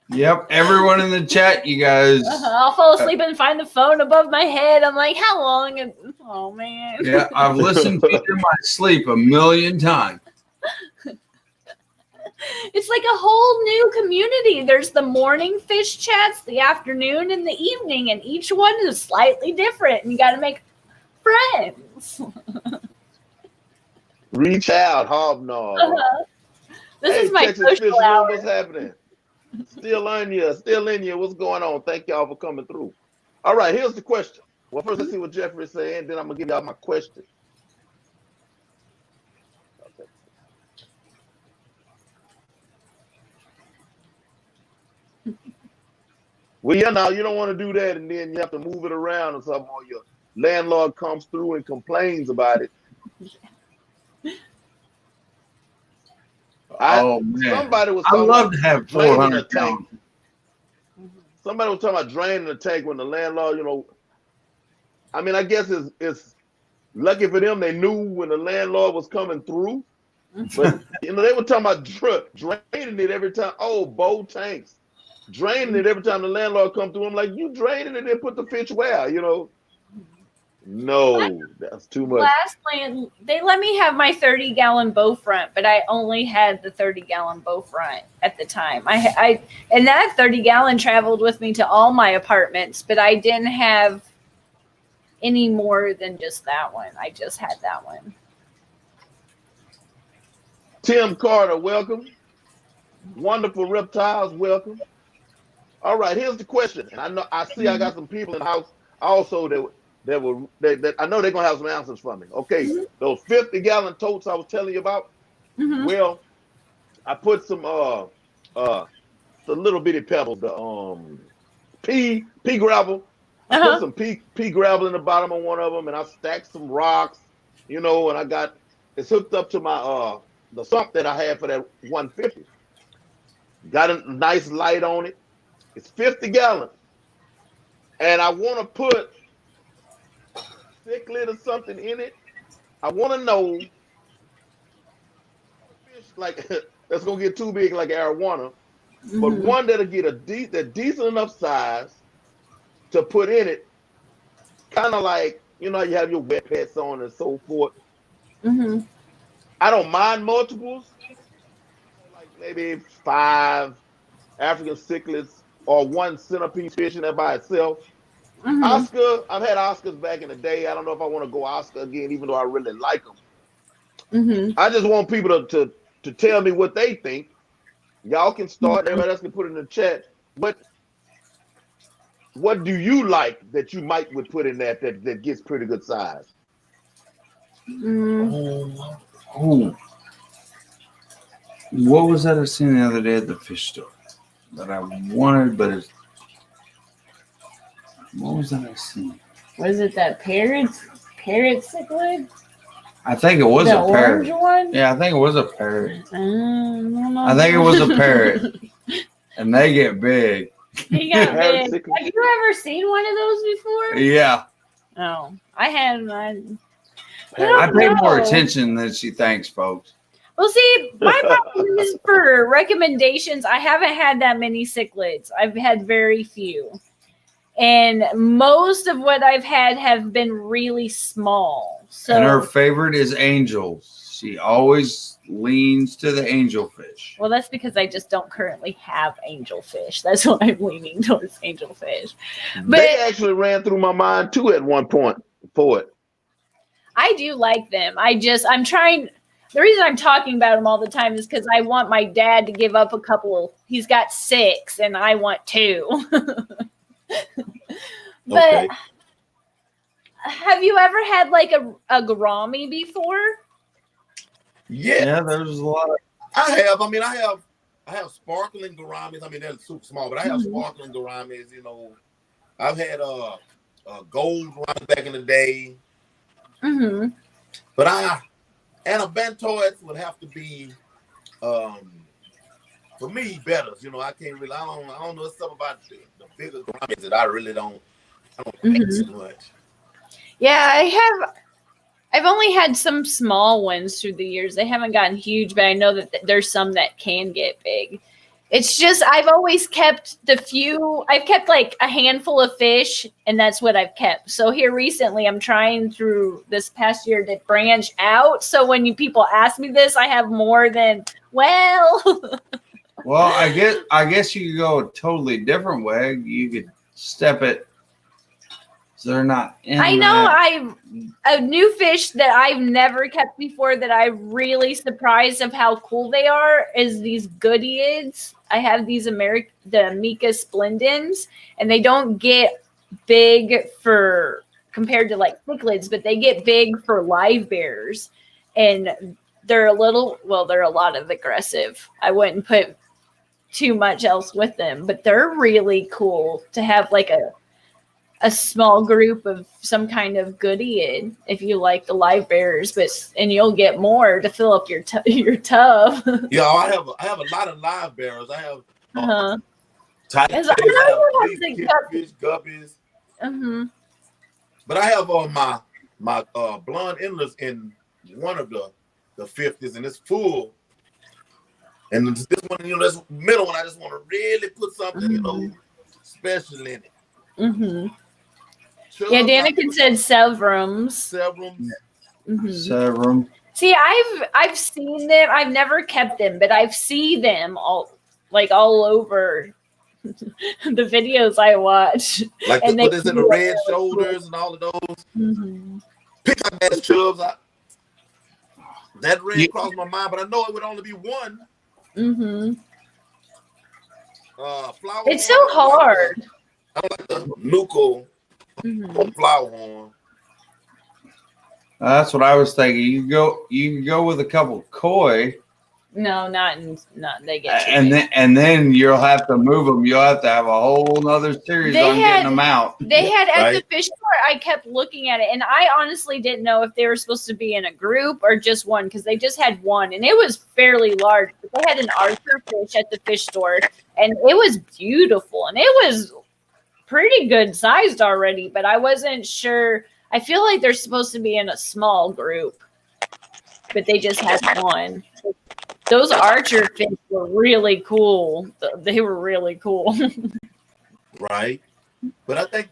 Yep, everyone in the chat, you guys. I'll fall asleep and find the phone above my head. I'm like, how long? Oh, man. Yeah, I've listened to it in my sleep 1,000,000 times. It's like a whole new community. There's the morning fish chats, the afternoon, and the evening, and each one is slightly different, and you got to make friends. Reach out, hobnob. This is my Texas social Fisherman, hour. what's happening? Still in you. What's going on? Thank y'all for coming through. All right, here's the question. Well, first let's see what Jeffrey's saying, then I'm gonna give y'all my question. Well, yeah, now you don't want to do that, and then you have to move it around or something, or your landlord comes through and complains about it. Man. Somebody was I talking love about to have draining 400 a tank. pounds. Somebody was talking about draining the tank when the landlord, I mean, I guess it's lucky for them. They knew when the landlord was coming through. But they were talking about draining it every time. Oh, bow tanks, draining it every time the landlord come through. I'm like, you draining it and put the fish where? No, that's too much. Last land, they let me have my 30-gallon bow front, but I only had the 30-gallon bow front at the time. And that 30-gallon traveled with me to all my apartments, but I didn't have any more than just that one. I just had that one. Tim Carter, welcome. Wonderful Reptiles, welcome. All right, here's the question, and I got some people in the house also that I know they're gonna have some answers for me. Okay, those 50-gallon totes I was telling you about. Well, I put some the little bitty pebbles, the pea gravel. I put some pea gravel in the bottom of one of them, and I stacked some rocks, and it's hooked up to my the sump that I had for that 150. Got a nice light on it. It's 50 gallons, and I want to put cichlid or something in it. I want to know fish like that's gonna get too big like arowana, but one that'll get a decent enough size to put in it, kind of like you have your wet pets on and so forth. I don't mind multiples, like maybe 5 African cichlids or 1 centipede fish in there by itself. Oscar, I've had Oscars back in the day. I don't know if I want to go Oscar again, even though I really like them. I just want people to tell me what they think. Y'all can start. Everybody else can put it in the chat. What do you like that you would put in that gets pretty good size? Oh, what was that I seen the other day at the fish store that I wanted, but what was that I seen? Was it that Parrot Cichlid? I think it was a parrot. One? Yeah, I think it was a parrot. I think it was a parrot, and they get big. He got big. Have you ever seen one of those before? Yeah. Oh, I had one. I pay more attention than she thinks, folks. Well, see, my problem is for recommendations. I haven't had that many cichlids. I've had very few. And most of what I've had have been really small. So, and her favorite is angels. She always leans to the angelfish. Well, that's because I just don't currently have angelfish. That's why I'm leaning towards angelfish. But they actually ran through my mind too at one point for it. I do like them. I'm trying. The reason I'm talking about them all the time is because I want my dad to give up a couple. He's got 6 and I want 2. But okay. Have you ever had like a gourami before? Yeah, there's a lot of. I have. I mean, I have sparkling gouramis. I mean, they're super small, but I have sparkling gouramis. I've had gold gouramis back in the day. But anabantoids would have to be for me better. I can't really. I don't know something about the bigger gouramis that I really don't like so much. Yeah, I've only had some small ones through the years. They haven't gotten huge, but I know that there's some that can get big. It's just I've always kept I've kept like a handful of fish, and that's what I've kept. So here recently, I'm trying through this past year to branch out. So when people ask me this, I have more than, well. Well, I guess you could go a totally different way. You could step it so they're not in I know a new fish that I've never kept before that I'm really surprised of how cool they are is these goodiids. I have these the Mica splendens, and they don't get big compared to like cichlids, but they get big for live bears, and they're a lot of aggressive. I wouldn't put too much else with them, but they're really cool to have like a small group of some kind of goodie if you like the live bearers, and you'll get more to fill up your tub. Yeah, I have a lot of live bearers. I have tight fish, guppies. But I have my blonde endless in one of the 50s, and it's full. And this one, you know, this middle one, I just want to really put something, you know, special in it. Mm-hmm. Yeah, Danica said Severums. Severums. Mm-hmm. Severum. See, I've seen them. I've never kept them, but I've seen them all over the videos I watch. Like and put this in the red shoulders and all of those. Mm-hmm. Pick up that chubs. That red crossed my mind, but I know it would only be one. Mm-hmm. Flower. It's so hard. I like the nuco flower horn. That's what I was thinking. You can go with a couple koi. No, not they get. And then you'll have to move them. You'll have to have a whole nother series on getting them out. They had at the fish store. I kept looking at it, and I honestly didn't know if they were supposed to be in a group or just one because they just had one, and it was fairly large. But they had an Arthur fish at the fish store, and it was beautiful, and it was pretty good sized already. But I wasn't sure. I feel like they're supposed to be in a small group, but they just had one. Those archer fish were really cool. They were really cool. Right. But I think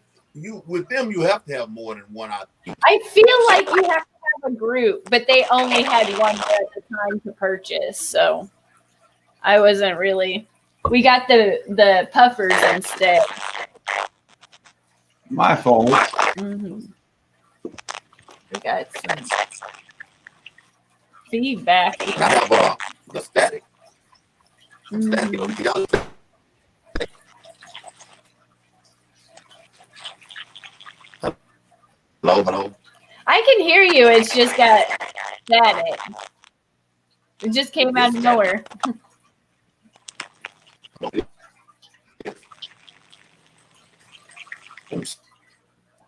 with them, you have to have more than one out. I feel like you have to have a group, but they only had one at the time to purchase. So I wasn't really. We got the puffers instead. My fault. Mm-hmm. We got some feedback. I have the static. Static. Hello. I can hear you. It's just got static. It just came out of nowhere.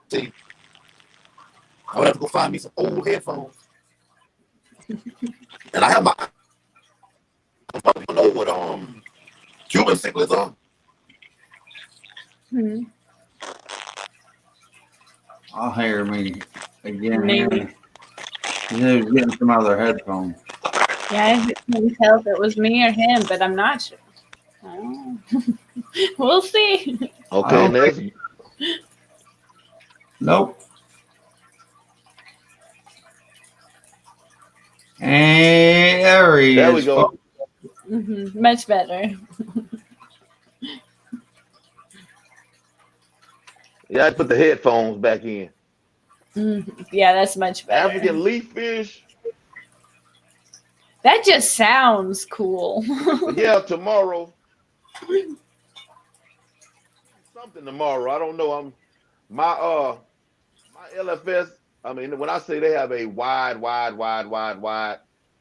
See, I would have to go find me some old headphones. And I have my. I don't know what Cuban cichlids are. Hmm. I'll hear me again. Maybe. He's getting some other headphones. Yeah, I couldn't tell if it was me or him, but I'm not sure. Oh. We'll see. Okay, next. Nope. And there he is. There we go. Mm-hmm. Much better. Yeah, I put the headphones back in. Mm-hmm. Yeah, that's much better. African leaf fish. That just sounds cool. Yeah, tomorrow. Something tomorrow. I don't know. My LFS. I mean, when I say they have a wide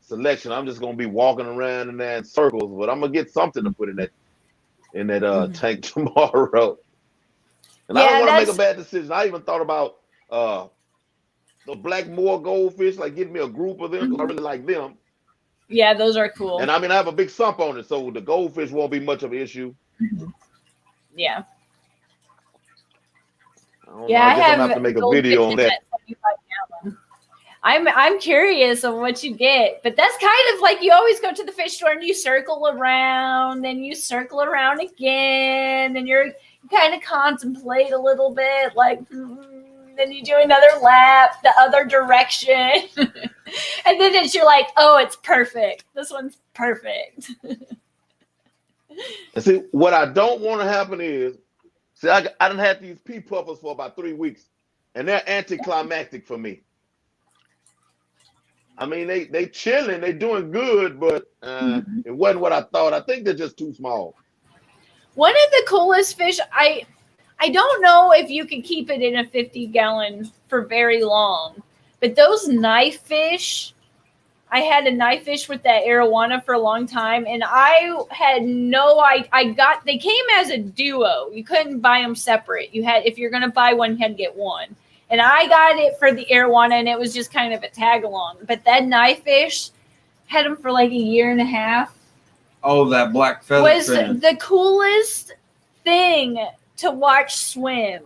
selection, I'm just gonna be walking around in that in circles. But I'm gonna get something to put in that tank tomorrow. And I don't want to make a bad decision. I even thought about the black moor goldfish, like getting me a group of them. 'Cause I really like them. Yeah, those are cool. And I mean, I have a big sump on it, so the goldfish won't be much of an issue. Yeah. I guess I'm gonna have to make a video on that. I'm curious on what you get, but that's kind of like you always go to the fish store and you circle around, then you circle around again, and you kind of contemplate a little bit, like then you do another lap the other direction, and then you're like, oh, it's perfect. This one's perfect. And see, what I don't want to happen is, see, I done had these pea puffers for about 3 weeks, and they're anticlimactic for me. I mean, they chilling, they doing good, but it wasn't what I thought. I think they're just too small. One of the coolest fish, I don't know if you can keep it in a 50-gallon for very long, but those knife fish, I had a knife fish with that arowana for a long time, and I had they came as a duo. You couldn't buy them separate. If you're going to buy one, you had to get one. And I got it for the arowana, and it was just kind of a tag along. But that knife fish had them for like a year and a half. Oh, that black feather was fin. The coolest thing to watch swim.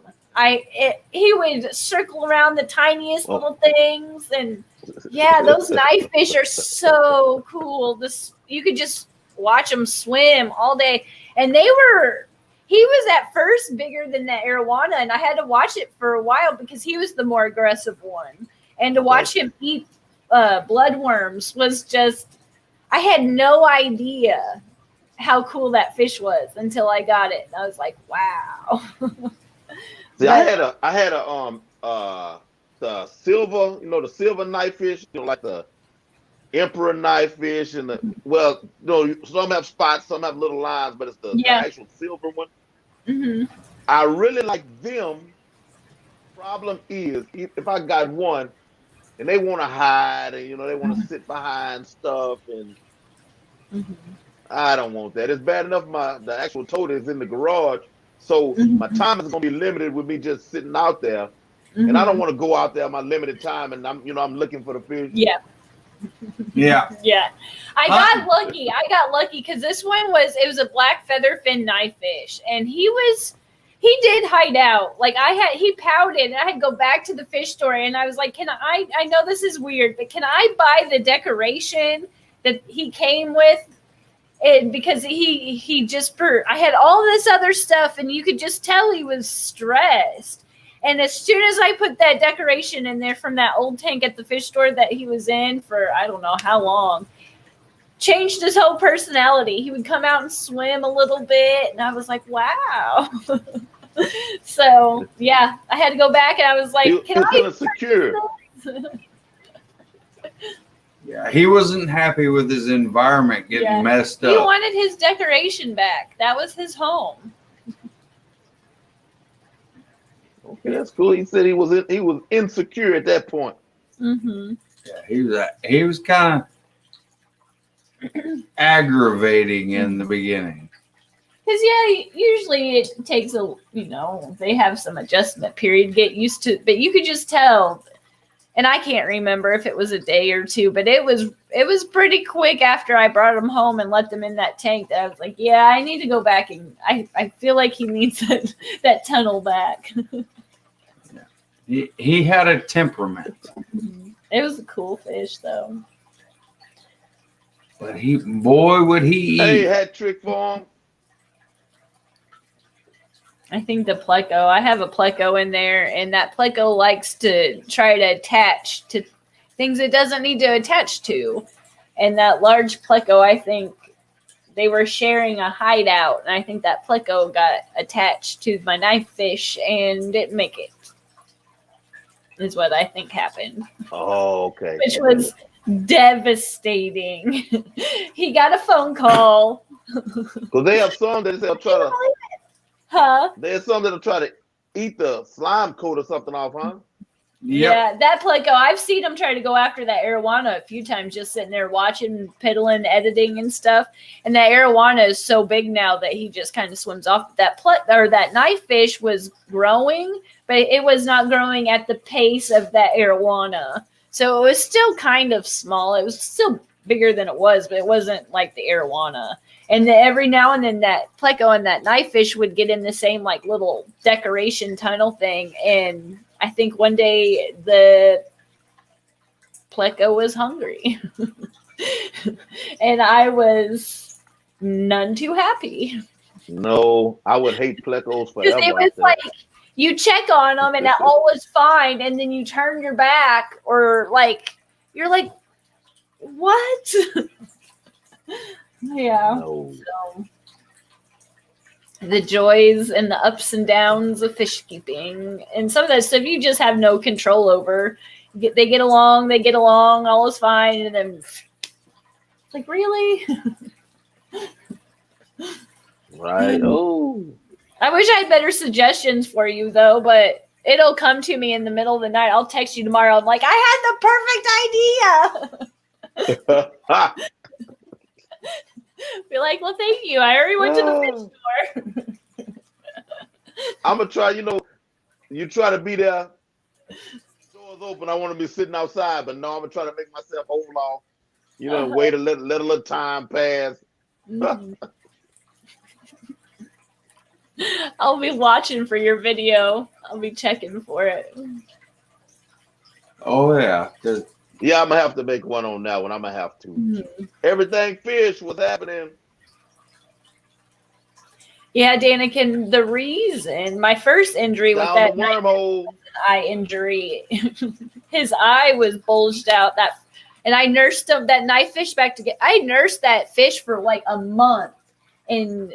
he would circle around the tiniest little things, and yeah, those knife fish are so cool. You could just watch them swim all day, and he was at first bigger than the arowana, and I had to watch it for a while because he was the more aggressive one, and to watch him eat bloodworms was just, I had no idea how cool that fish was until I got it, and I was like, wow. See, I had the silver, the silver knife fish, like the emperor knife fish, and some have spots, some have little lines, but it's the actual silver one. Mm-hmm. I really like them. Problem is, if I got one and they want to hide and they want to sit behind stuff, and I don't want that. It's bad enough the actual tote is in the garage. So my time is gonna be limited with me just sitting out there, and I don't want to go out there my limited time, and I'm looking for the fish. Yeah. I got lucky because this one it was a black featherfin knife fish, and he did hide out. Like he pouted, and I had to go back to the fish store, and I was like, I know this is weird, but can I buy the decoration that he came with? Because I had all this other stuff, and you could just tell he was stressed. And as soon as I put that decoration in there from that old tank at the fish store that he was in for I don't know how long, changed his whole personality. He would come out and swim a little bit, and I was like, wow. So yeah, I had to go back, and I was like, can I secure? Yeah, he wasn't happy with his environment getting messed up. He wanted his decoration back. That was his home. Okay, that's cool. He said he was insecure at that point. Mm-hmm. Yeah, he was kind of aggravating in the beginning. Because usually it takes they have some adjustment period to get used to, but you could just tell. And I can't remember if it was a day or two, but it was pretty quick after I brought him home and let them in that tank that I was like, yeah, I need to go back, and I feel like he needs that tunnel back. He had a temperament. It was a cool fish, though. But would he eat. Hey, hat trick for him. I think the Pleco. I have a Pleco in there, and that Pleco likes to try to attach to things it doesn't need to attach to. And that large Pleco, I think they were sharing a hideout, and I think that Pleco got attached to my knife fish and didn't make it. Is what I think happened. Oh, okay. Which was devastating. He got a phone call. Because they have some that they'll try to. Huh? There's some that'll try to eat the slime coat or something off, huh? Yep. Yeah, that Pleco. I've seen him try to go after that arowana a few times, just sitting there watching, piddling, editing and stuff. And that arowana is so big now that he just kind of swims off. That knife fish was growing, but it was not growing at the pace of that arowana. So it was still kind of small. It was still bigger than it was, but it wasn't like the arowana. And then every now and then that Pleco and that knife fish would get in the same like little decoration tunnel thing. And I think one day the Pleco was hungry. And I was none too happy. No, I would hate Plecos forever. Because it was like you check on them and all was fine, and then you turn your back, or like you're like, what? Yeah. No. So, the joys and the ups and downs of fish keeping, and some of that stuff you just have no control over. They get along, all is fine, and then it's like, really? Right. Oh. I wish I had better suggestions for you, though, but it'll come to me in the middle of the night. I'll text you tomorrow. I'm like, I had the perfect idea. Be like, well, thank you. I already went to the fish store. I'm going to try, you try to be there. Doors open. I want to be sitting outside, but no, I'm going to try to make myself hold off. Wait a little time pass. Mm-hmm. I'll be watching for your video. I'll be checking for it. Oh yeah. Yeah, I'm gonna have to make one on that one. I'm gonna have to. Mm-hmm. Everything fish was happening. Yeah, Danikin, the reason my first injury with Down that the wormhole. eye injury, his eye was bulged out. And I nursed him that knife fish back to get. I nursed that fish for like a month in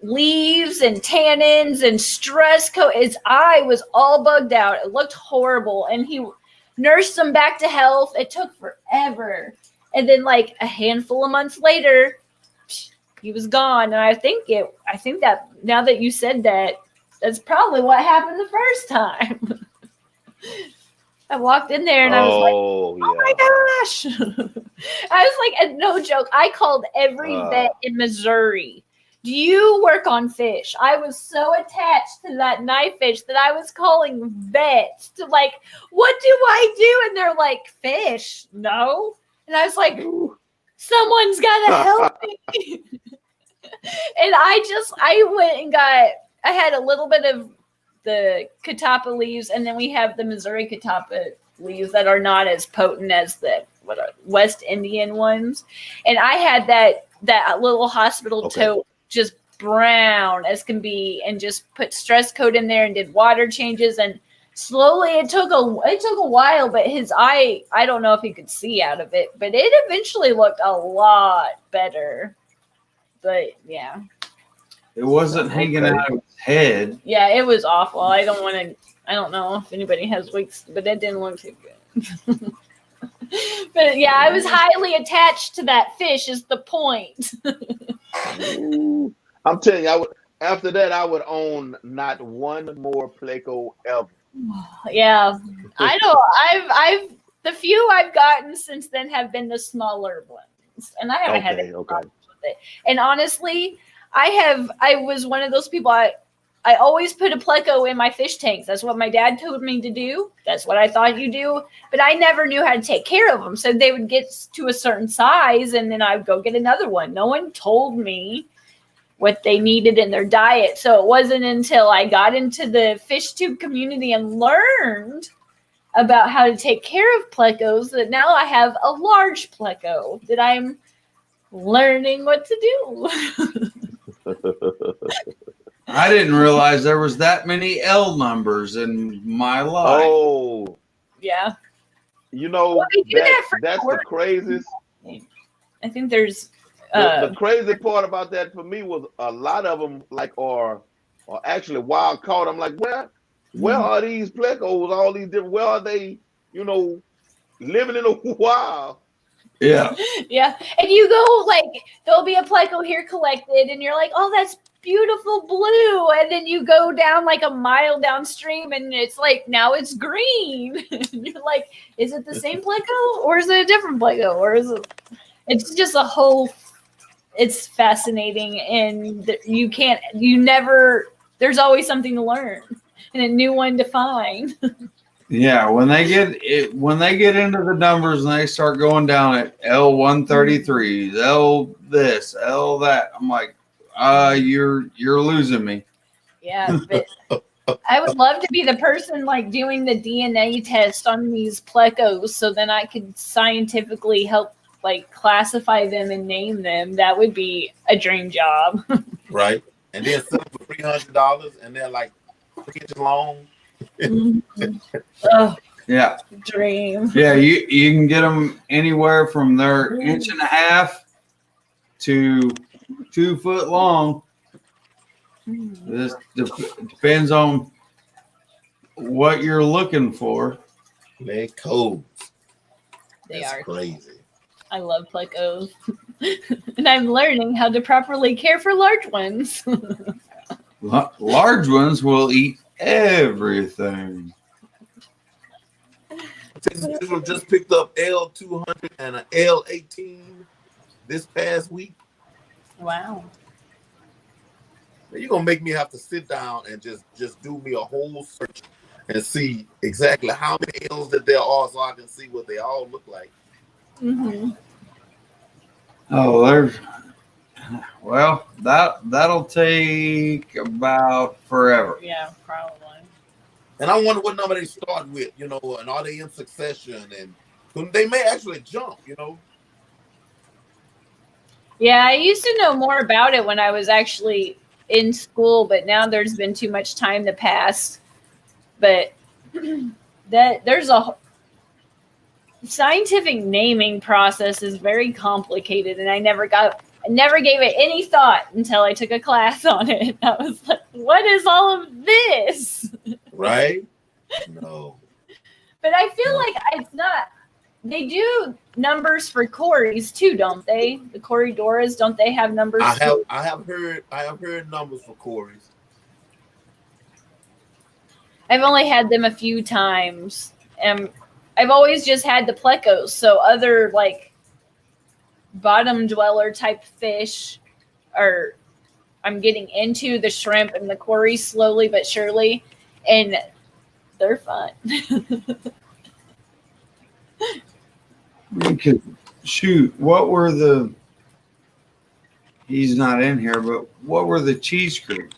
leaves and tannins and stress coat. His eye was all bugged out. It looked horrible, and he nursed him back to health. It took forever, and then like a handful of months later, he was gone. And I think that now that you said that, that's probably what happened the first time. I walked in there and I was like, oh my gosh. I was like, no joke. I called every vet in Missouri. Do you work on fish? I was so attached to that knife fish that I was calling vets to like, what do I do? And they're like, fish? No. And I was like, someone's got to help me. And I went and I had a little bit of the catappa leaves, and then we have the Missouri catappa leaves that are not as potent as the West Indian ones. And I had that little hospital tote just brown as can be, and just put stress coat in there and did water changes. And slowly it took a while, but his eye, I don't know if he could see out of it, but it eventually looked a lot better. But yeah. It wasn't hanging out of his head. Yeah, it was awful. I don't know if anybody has wigs, but it didn't look too good. But yeah, I was highly attached to that fish is the point. I'm telling you, after that I would own not one more Pleco ever. Yeah. I know. I've the few I've gotten since then have been the smaller ones. And I haven't had any problems with it. And honestly, I was one of those people. I always put a Pleco in my fish tanks. That's what my dad told me to do. That's what I thought you do. But I never knew how to take care of them. So they would get to a certain size, and then I would go get another one. No one told me what they needed in their diet. So it wasn't until I got into the fish tube community and learned about how to take care of Plecos that now I have a large Pleco that I'm learning what to do. I didn't realize there was that many L numbers in my life. Oh, yeah. You know, that's the craziest. I think there's the crazy part about that for me was a lot of them are actually wild caught. I'm like, where are these Plecos? All these different. Where are they? Living in the wild. Yeah. Yeah. And you go there'll be a Pleco here collected, and you're like, oh, that's beautiful blue. And then you go down like a mile downstream, and it's like, now it's green. And you're like, is it the same Pleco, or is it a different Pleco, or is it? It's just a whole. It's fascinating, and there's always something to learn and a new one to find. Yeah, when they get into the numbers and they start going down at L133s, L this, L that, I'm like, you're losing me. Yeah, but I would love to be the person doing the DNA test on these Plecos, so then I could scientifically help classify them and name them. That would be a dream job. Right, and then sell them for $300, and they're 3 inches long. Oh, yeah, dream. Yeah, you can get them anywhere from their 1.5 inches to 2 foot long. This depends on what you're looking for. Plecos. They are crazy. I love Plecos. And I'm learning how to properly care for large ones. Large ones will eat everything. Texas just picked up L200 and an L18 this past week. Wow. You're gonna make me have to sit down and just do me a whole search and see exactly how many L's that there are, so I can see what they all look like. Mm-hmm. Oh, Well, that'll take about forever. Yeah, probably. And I wonder what number they start with, you know, and are they in succession? And they may actually jump, you know. Yeah, I used to know more about it when I was actually in school, but now there's been too much time to pass. But there's a scientific naming process is very complicated, and I never gave it any thought until I took a class on it. I was like, what is all of this? Right? No. But I feel like it's not. They do numbers for Corys too, don't they? The Corridoras, don't they have numbers? I have heard numbers for Corys. I've only had them a few times, and I've always just had the Plecos. So other like bottom dweller type fish, or I'm getting into the shrimp and the Corys slowly but surely, and they're fun. Because, shoot, what were the? He's not in here, but what were the cheese creeks?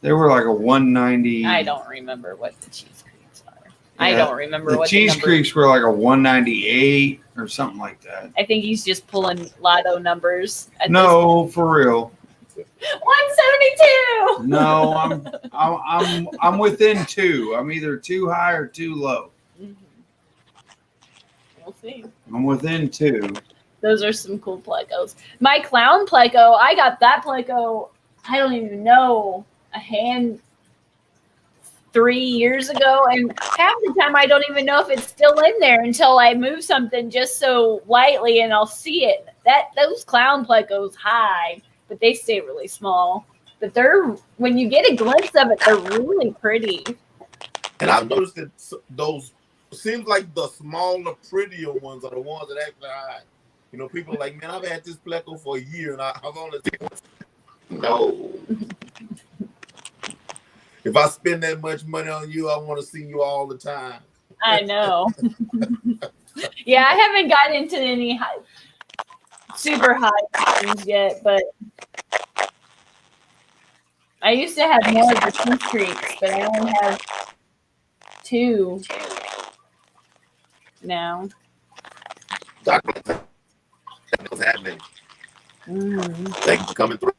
They were like a 190. I don't remember what the cheese creeks are. I don't remember the what cheese the creeks were like a 198 or something like that. I think he's just pulling lotto numbers. No, for real. 172. No, I'm within 2. I'm either too high or too low. Mm-hmm. We'll see. I'm within 2. Those are some cool Plecos. My clown Pleco, I got that Pleco, I don't even know, 3 years ago. And half the time I don't even know if it's still in there until I move something just so lightly and I'll see it. Those clown Plecos high, but they stay really small. But when you get a glimpse of it, they're really pretty. And I've noticed that those seems like the smaller, prettier ones are the ones that actually hide. You know, people are like, man, I've had this Pleco for a year and I've only no. If I spend that much money on you, I want to see you all the time. I know. Yeah, I haven't got into any super high things yet, but I used to have more of the cheese creeks, but I only have 2 now. What's happening? Thank you for coming through.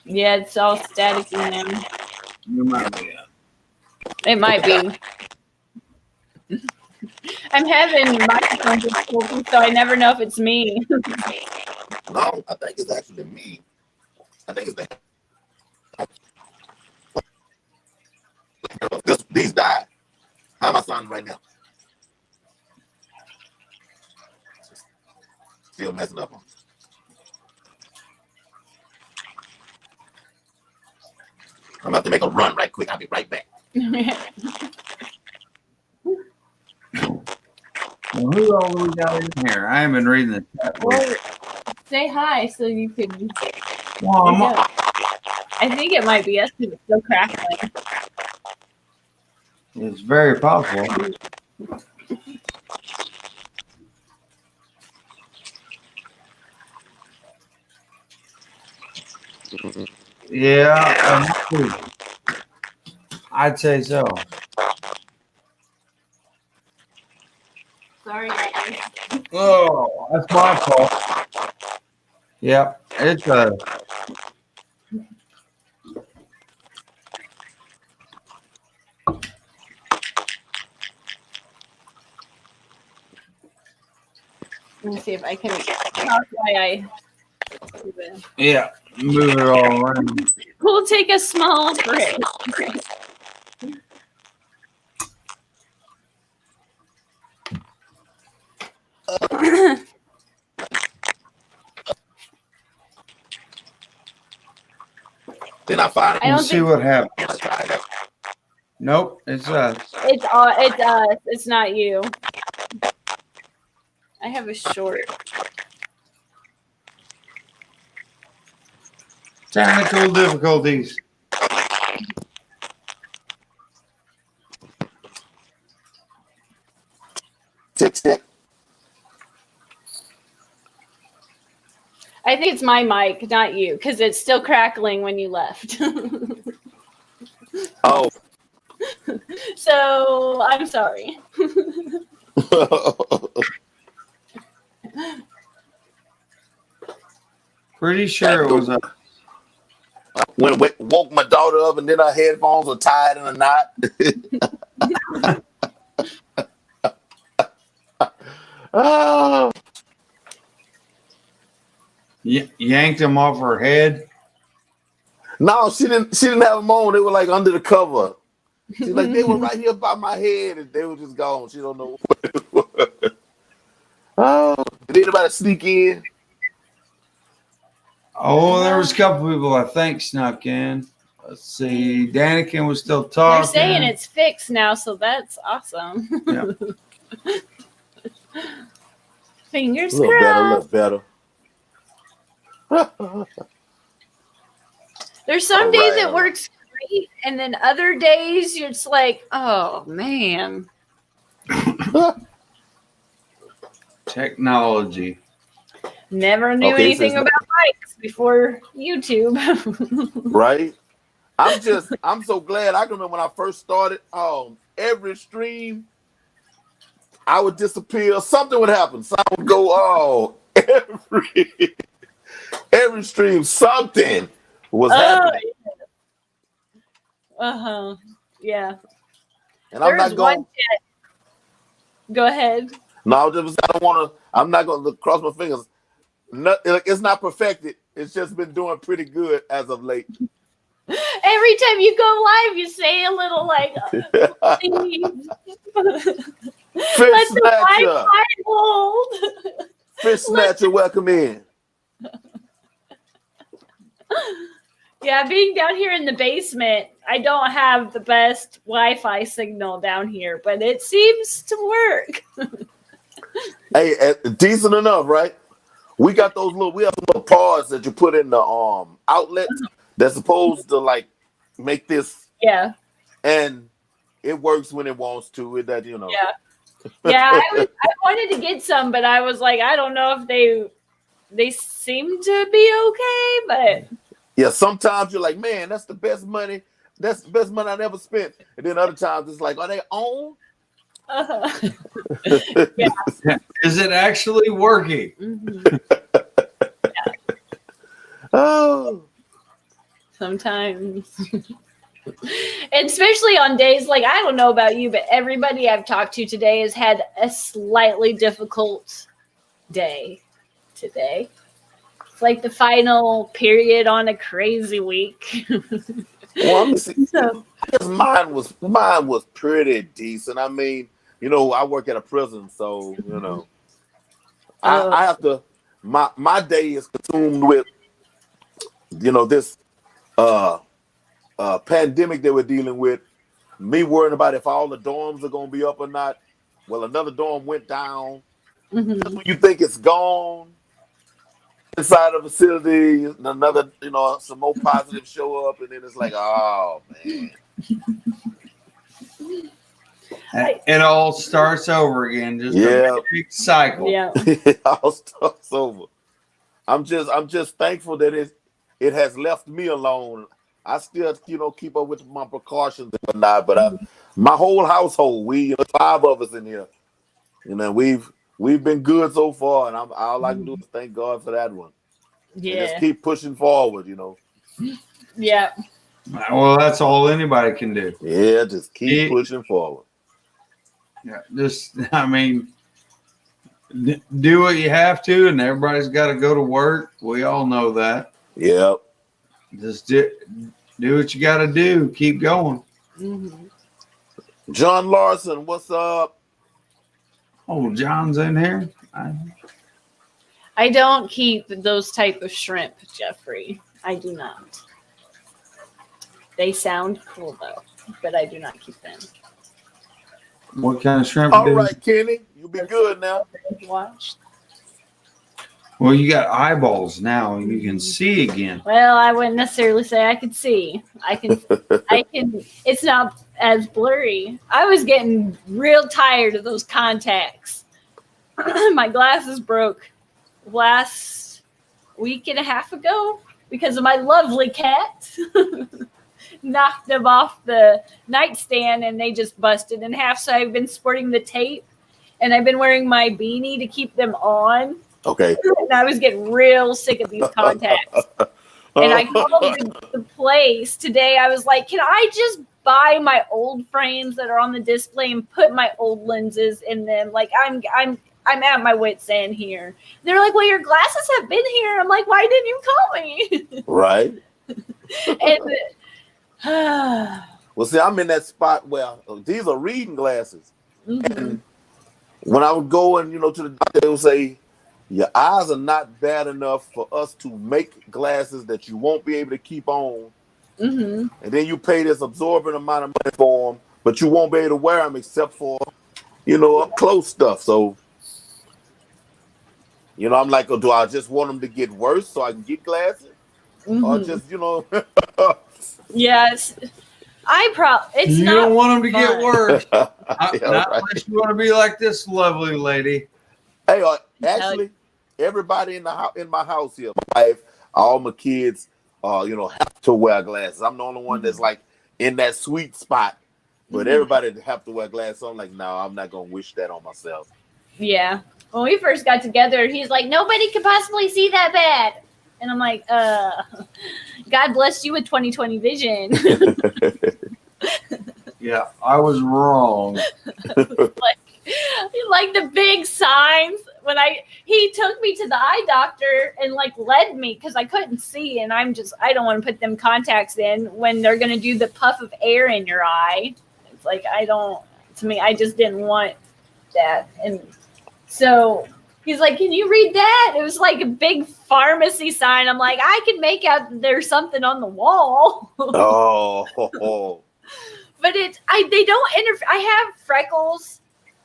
Yeah, it's all staticky now. It might be. I'm having microphone difficulty, so I never know if it's me. No, I think it's actually me. I think it's these died. How am I sounding right now? Still messing up on. I'm about to make a run right quick. I'll be right back. Well, who all we got in here? I haven't been reading the chat. Well, say hi so you can. Well, I think it might be us because it's still crackling. It's very possible. Yeah, I'd say so. Sorry, guys. Oh, that's my fault. Yep, it's a. Let me see if I can talk why I. Yeah, move it all around. We'll take a small break. Then I find it. We'll see what happens. Nope, it's us. It's us. It's not you. I have a short. Technical difficulties. Tick. I think it's my mic, not you, because it's still crackling when you left. Oh. So I'm sorry. Pretty sure it was a. When I woke my daughter up and then her headphones were tied in a knot. Oh. Yanked them off her head. No, she didn't have them on. They were like under the cover. She's like, they were right here by my head and they were just gone. She don't know what it was. Oh, did anybody sneak in? Oh, there was a couple people I think snuck in. Let's see. Danikin was still talking. They're saying it's fixed now, so that's awesome. Yeah. Fingers A little crossed. better. There's some All days right. it works great, and then other days you're just like, oh man. Technology. Never knew Okay, anything so about mics before YouTube. Right? I'm so glad. I can remember when I first started, every stream, I would disappear. Something would happen. Something would go, every stream, something was happening. Yeah. And I'm not going. Go ahead. No, I'm not going to cross my fingers. It's not perfected. It's just been doing pretty good as of late. Every time you go live, you say a little like, Fish Snatcher. Hold. Fish Snatcher, welcome in. Yeah, being down here in the basement, I don't have the best Wi-Fi signal down here, but it seems to work. Hey, decent enough, right? We got we have little pods that you put in the outlets that's supposed to like make this. Yeah. And it works when it wants to. Yeah. Yeah, I wanted to get some, but I was like, I don't know if they seem to be okay, but yeah, sometimes you're like, man, that's the best money. That's the best money I never spent. And then other times it's like, are they on? Yeah. Is it actually working? Mm-hmm. Yeah. Oh. Sometimes. And especially on days like, I don't know about you, but everybody I've talked to today has had a slightly difficult day today. It's like the final period on a crazy week. Well, mine was pretty decent. I mean, I work at a prison, so I have to. My day is consumed with, this pandemic that we're dealing with. Me worrying about if all the dorms are gonna be up or not. Well, another dorm went down. Mm-hmm. You think it's gone inside of a facility, another, some more positives show up, and then it's like, oh man. It all starts over again. Just a big cycle. Yeah. It all starts over. I'm just thankful that it has left me alone. I still, keep up with my precautions and whatnot, but my whole household, we 5 of us in here, we've been good so far, and all I can do is thank God for that one. Yeah. And just keep pushing forward, Yeah. Well, that's all anybody can do. Yeah, just keep pushing forward. Yeah, do what you have to, and everybody's got to go to work. We all know that. Yep. Just do what you got to do. Keep going. Mm-hmm. John Larson, what's up? Oh, John's in here. I don't keep those type of shrimp, Jeffrey. I do not. They sound cool though, but I do not keep them. What kind of shrimp? All right, Kenny, you'll be good now. Watched. Well, you got eyeballs now, and you can see again. Well, I wouldn't necessarily say I could see. I can. It's not as blurry. I was getting real tired of those contacts. My glasses broke last week and a half ago because of my lovely cat. Knocked them off the nightstand and they just busted in half. So I've been sporting the tape and I've been wearing my beanie to keep them on. Okay. And I was getting real sick of these contacts. And I called the place today. I was like, can I just buy my old frames that are on the display and put my old lenses in them? Like I'm at my wit's end here. They're like, well, your glasses have been here. I'm like, why didn't you call me? Right. And well, see, I'm in that spot where these are reading glasses. mm-hmm. And when I would go and, to the doctor, they would say, your eyes are not bad enough for us to make glasses that you won't be able to keep on. Mm-hmm. And then you pay this absorbent amount of money for them, but you won't be able to wear them except for, up close stuff. So, I'm like, oh, do I just want them to get worse so I can get glasses? Mm-hmm. Or just, Yes. It's you not don't want them to fun. get worse. Not right. unless you want to be like this lovely lady. Hey, actually, everybody in my house here, my wife, all my kids, have to wear glasses. I'm the only one that's like in that sweet spot, but everybody have to wear glasses. So I'm like, no, I'm not gonna wish that on myself. Yeah. When we first got together, he's like, nobody could possibly see that bad. And I'm like, God bless you with 20/20 vision. Yeah, I was wrong. like the big signs when he took me to the eye doctor and like led me because I couldn't see, and I don't want to put them contacts in when they're going to do the puff of air in your eye. It's like, I just didn't want that. And so he's like, can you read that? It was like a big pharmacy sign. I'm like, I can make out that there's something on the wall. Oh. But they don't interfere. I have freckles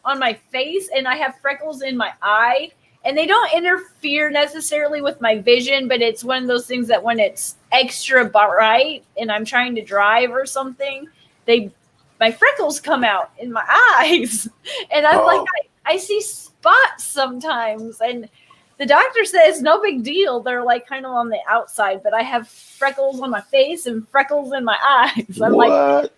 on my face and I have freckles in my eye, and they don't interfere necessarily with my vision, but it's one of those things that when it's extra bright and I'm trying to drive or something, my freckles come out in my eyes. And I'm like, I see spots sometimes, and the doctor says no big deal. They're like kind of on the outside, but I have freckles on my face and freckles in my eyes. I'm like,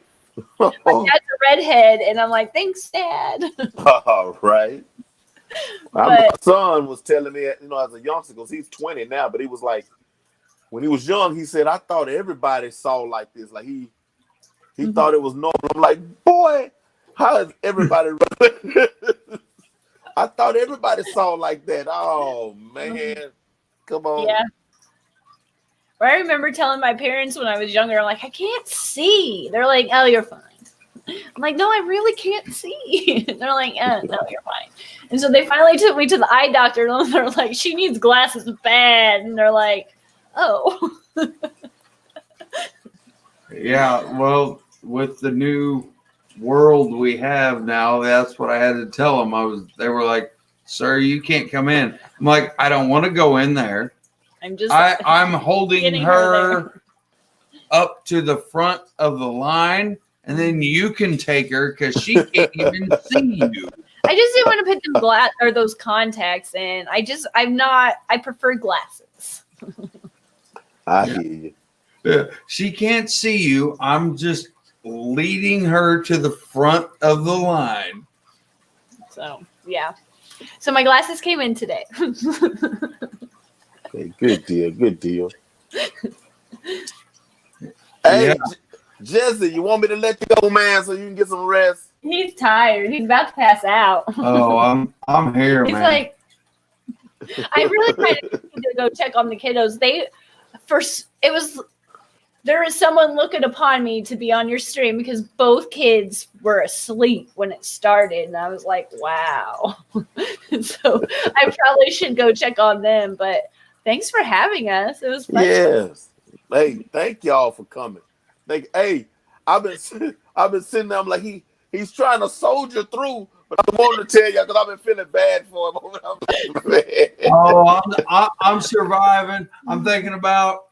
my dad's a redhead, and I'm like, thanks, Dad. All right. My son was telling me, as a youngster, because he's 20 now, but he was like, when he was young, he said, I thought everybody saw like this. Like he thought it was normal. I'm like, boy, how is everybody I thought everybody saw like that. Oh, man. Come on. Yeah. I remember telling my parents when I was younger, I'm like, I can't see. They're like, oh, you're fine. I'm like, no, I really can't see. They're like, no, you're fine. And so they finally took me to the eye doctor, and they're like, she needs glasses bad. And they're like, oh. Yeah, well, with the new world we have now, that's what I had to tell them. They were like, sir, you can't come in. I'm like, I don't want to go in there. I'm holding her up to the front of the line, and then you can take her because she can't even see you. I just didn't want to put them those contacts in. I prefer glasses. I hear you. Yeah. She can't see you. I'm just leading her to the front of the line. So, yeah. So my glasses came in today. Okay, good deal. Hey, Jesse, you want me to let you go, man, so you can get some rest? He's tired. He's about to pass out. Oh, I'm here, He's man. like, I really kind of need to go check on the kiddos. There is someone looking upon me to be on your stream because both kids were asleep when it started. And I was like, wow. So I probably should go check on them. But thanks for having us. It was fun. Yes. Hey, thank y'all for coming. I've been sitting there. I'm like, he's trying to soldier through, but I wanted to tell y'all because I've been feeling bad for him. I'm like, oh, I'm surviving. I'm thinking about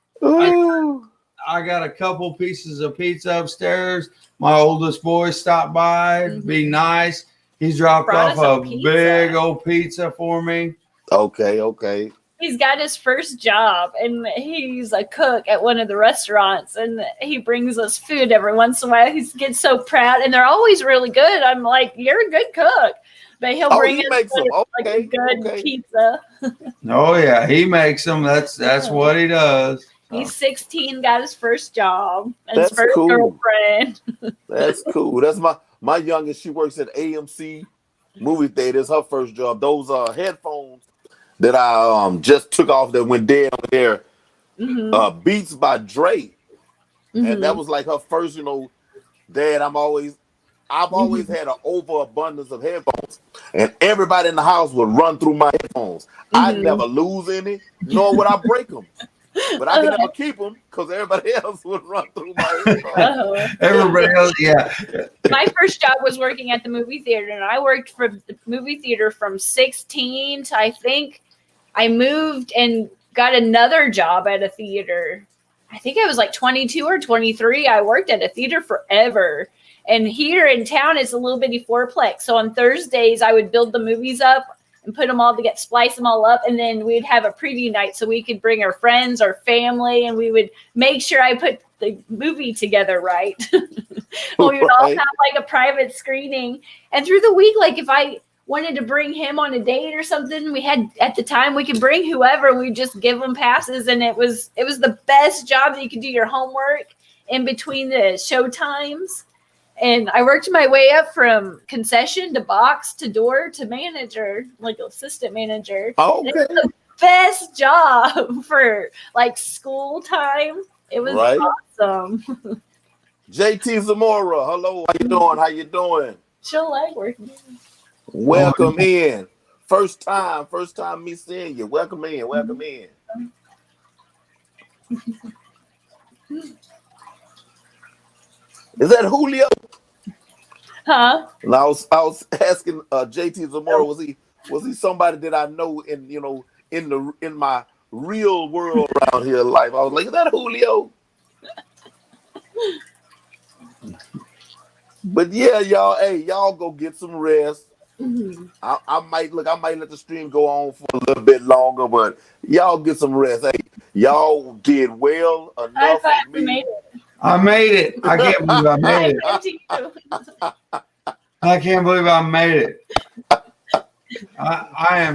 I got a couple pieces of pizza upstairs. My oldest boy stopped by, be nice. He's dropped off a big old pizza for me. Okay. he's got his first job, and he's a cook at one of the restaurants, and he brings us food every once in a while. He gets so proud, and they're always really good. I'm like, you're a good cook. But he'll bring us like a good pizza. Oh yeah, he makes them. That's what he does. He's 16, got his first job, and his first girlfriend. That's cool. That's my youngest. She works at AMC movie theaters. Her first job. Those headphones that I just took off that went dead on there. Beats by Dre, and that was like her first. Dad, I've always had an overabundance of headphones, and everybody in the house would run through my headphones. I'd never lose any, nor would I break them. But I could never keep them because everybody else would run through my headphones. Everybody else, yeah. My first job was working at the movie theater, and I worked for the movie theater from 16 to I think I moved and got another job at a theater. I think I was like 22 or 23. I worked at a theater forever. And here in town, it's a little bitty fourplex. So on Thursdays, I would build the movies up and put them all together, splice them all up. And then we'd have a preview night so we could bring our friends, our family, and we would make sure I put the movie together right. We would all have like a private screening. And through the week, like if I wanted to bring him on a date or something, we had at the time we could bring whoever, and we'd just give them passes. And it was the best job that you could do your homework in between the show times. And I worked my way up from concession to box to door to manager, like assistant manager. Oh, okay. It was the best job for like school time. It was awesome. JT Zamora, hello. How you doing? She'll like working. Welcome in. First time me seeing you. Welcome in. Is that Julio? Huh? And I was asking JT Zamora, was he somebody that I know in my real world around here life? I was like, is that Julio? But yeah, y'all go get some rest. I might let the stream go on for a little bit longer, but y'all get some rest. Hey, y'all did well enough for me. I made it. I can't believe I made it. I can't believe I made it. I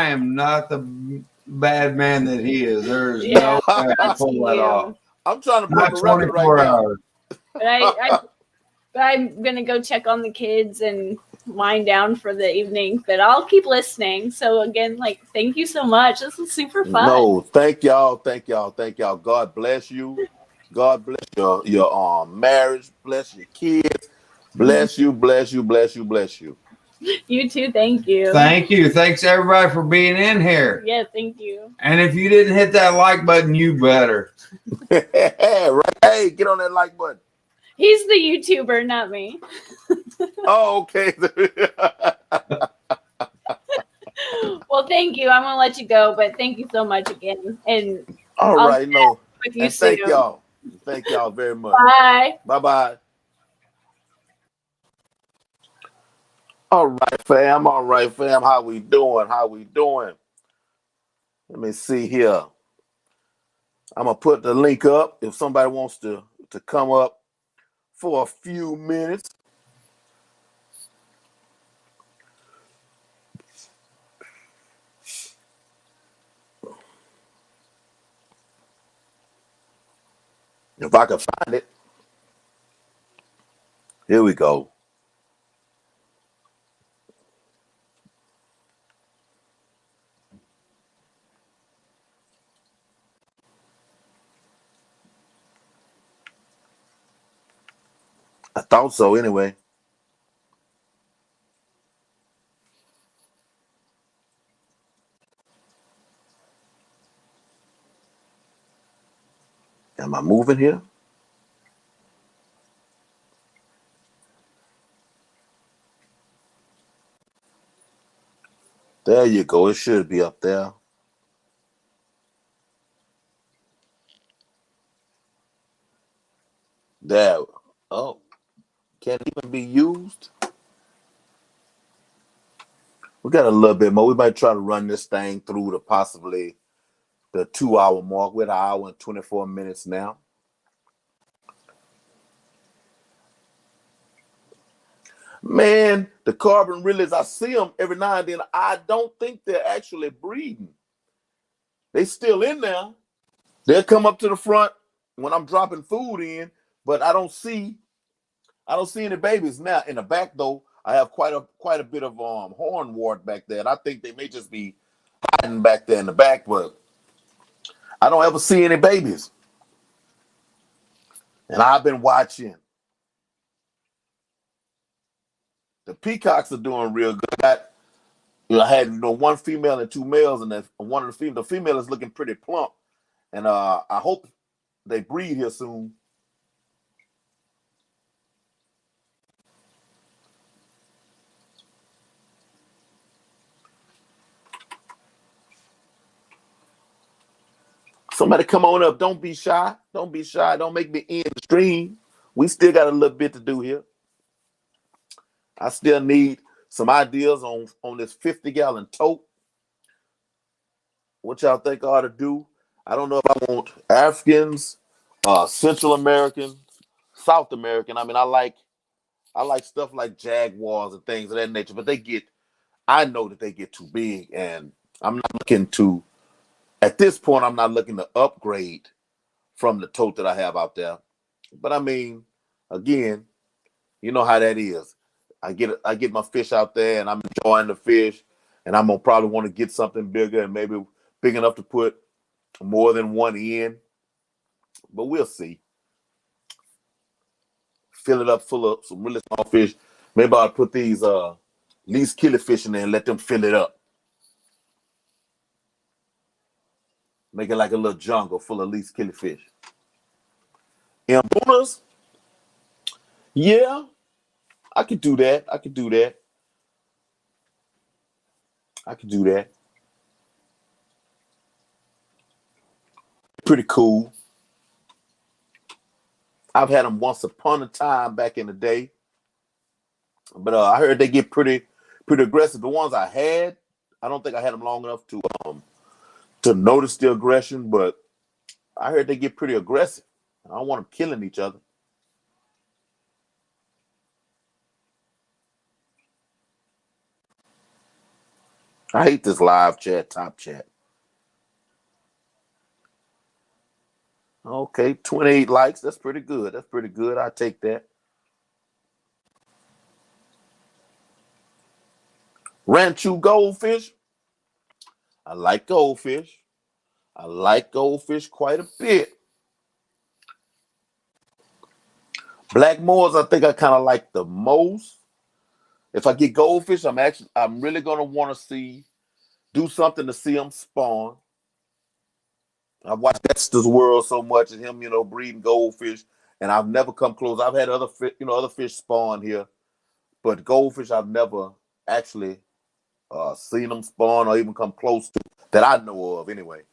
am not the bad man that he is. There's no way I can pull that off. I'm trying to break a record right now. But I'm gonna go check on the kids and wind down for the evening. But I'll keep listening. So again, thank you so much. This was super fun. No, thank y'all. God bless you. God bless your marriage. Bless your kids. Bless you. You too. Thank you. Thank you. Thanks everybody for being in here. Yeah, thank you. And if you didn't hit that like button, you better. Hey, get on that like button. He's the YouTuber, not me. Oh, okay. Well, thank you. I'm gonna let you go, but thank you so much again. And all right, no. With you and soon. thank y'all. Thank y'all very much. Bye. Bye. All right, fam. How we doing? Let me see here. I'm gonna put the link up if somebody wants to come up for a few minutes. If I can find it. Here we go. I thought so anyway. Am I moving here? There you go. It should be up there. There. Oh, can't even be used. We got a little bit more. We might try to run this thing through to possibly the 2-hour mark. We're at an hour and 24 minutes now. Man, the carbon realies, I see them every now and then. I don't think they're actually breeding. They still in there. They'll come up to the front when I'm dropping food in, but I don't see any babies now. In the back though, I have quite a bit of hornwort back there. And I think they may just be hiding back there in the back, but I don't ever see any babies. And I've been watching. The peacocks are doing real good. I had one female and 2 males, and one of the female is looking pretty plump. And I hope they breed here soon. Somebody come on up. Don't be shy. Don't be shy. Don't make me end the stream. We still got a little bit to do here. I still need some ideas on this 50-gallon tote. What y'all think I ought to do? I don't know if I want Africans, Central American, South American. I mean, I like stuff like Jaguars and things of that nature, but I know that they get too big, and I'm not looking to, at this point, I'm not looking to upgrade from the tote that I have out there. But I mean, again, you know how that is. I get my fish out there and I'm enjoying the fish, and I'm gonna probably want to get something bigger and maybe big enough to put more than one in. But we'll see. Fill it up full of some really small fish. Maybe I'll put these least killifish in there and let them fill it up. Make it like a little jungle full of least killifish. Mbunas? Yeah. I could do that. I could do that. Pretty cool. I've had them once upon a time back in the day. But I heard they get pretty aggressive. The ones I had, I don't think I had them long enough to notice the aggression, but I heard they get pretty aggressive. I don't want them killing each other. I hate this live chat, top chat. Okay, 28 likes. That's pretty good. That's pretty good. I take that. Ranchu goldfish. I like goldfish. I like goldfish quite a bit. Black Moors, I think I kind of like the most. If I get goldfish, I'm really gonna want to do something to see them spawn. I've watched Dexter's World so much, and him, breeding goldfish, and I've never come close. I've had other fish spawn here, but goldfish I've never actually seen them spawn or even come close to that I know of anyway.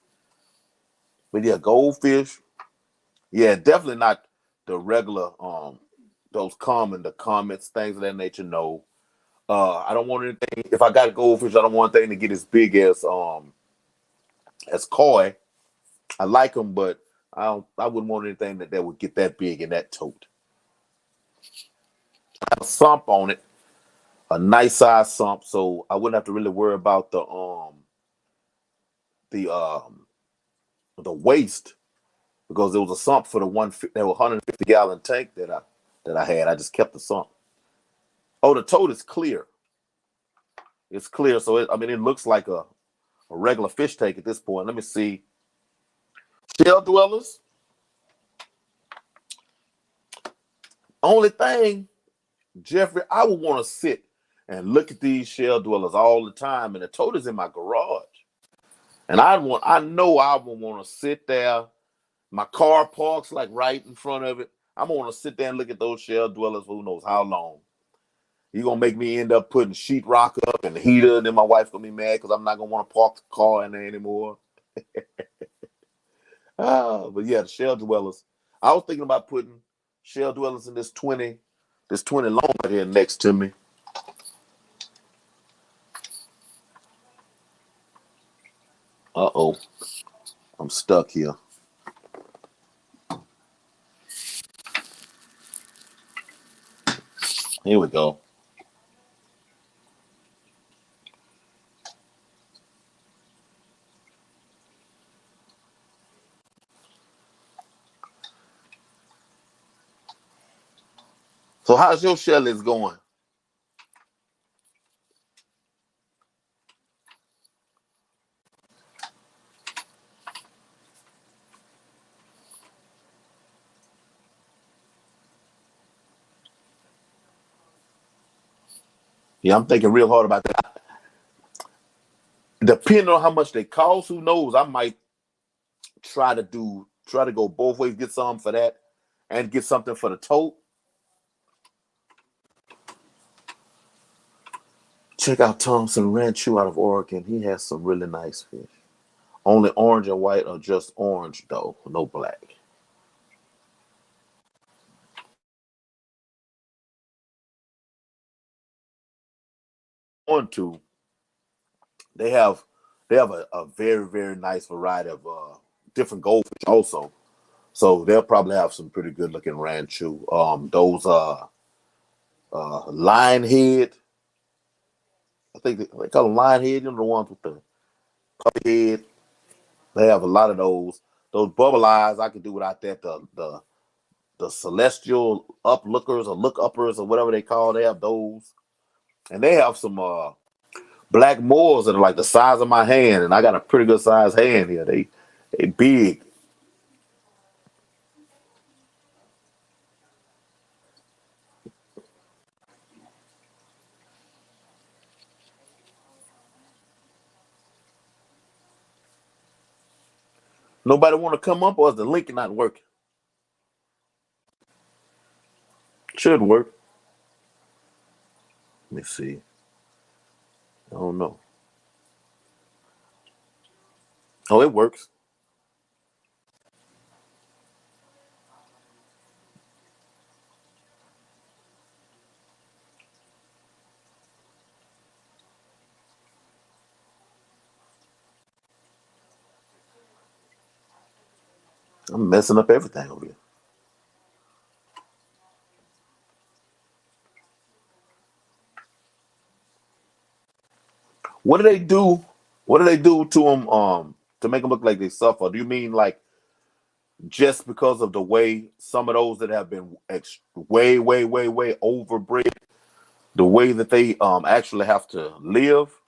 But yeah, goldfish, yeah, definitely not the regular those the comets, things of that nature. No. I don't want anything. If I got a goldfish, I don't want anything to get as big as koi. I like them, but I wouldn't want anything that would get that big in that tote. I have a sump on it, a nice size sump, so I wouldn't have to really worry about the waste, because there was a sump for the 150-gallon tank that I had. I just kept the sump. Oh, the tote is clear. It's clear, so it looks like a regular fish tank at this point. Let me see. Shell dwellers. Only thing, Jeffrey, I would want to sit and look at these shell dwellers all the time, and the tote is in my garage. And I know I would want to sit there. My car parks like right in front of it. I'm gonna want to sit there and look at those shell dwellers for who knows how long. You're gonna make me end up putting sheetrock up and the heater, and then my wife's gonna be mad because I'm not gonna want to park the car in there anymore. But yeah, the shell dwellers. I was thinking about putting shell dwellers in this 20 long right here next to me. Uh-oh. I'm stuck here. Here we go. So how's your shellies going? Yeah, I'm thinking real hard about that. Depending on how much they cost, who knows? I might try to go both ways, get some for that and get something for the tote. Check out Thompson Ranchu out of Oregon. He has some really nice fish. Only orange and white, or just orange though, no black. On to, they have a very, very nice variety of different goldfish also. So they'll probably have some pretty good looking Ranchu. Those lion head, I think they call them lion head. You know, the ones with the puppy head. They have a lot of those. Those bubble eyes, I could do without that. The celestial uplookers or look uppers or whatever they call. They have those, and they have some black moors that are like the size of my hand, and I got a pretty good size hand here. They big. Nobody want to come up, or is the link not working? Should work. Let me see. I don't know. Oh, it works. I'm messing up everything over here. What do they do? What do they do to them to make them look like they suffer? Do you mean like just because of the way some of those that have been way, way, way, way overbred, the way that they actually have to live?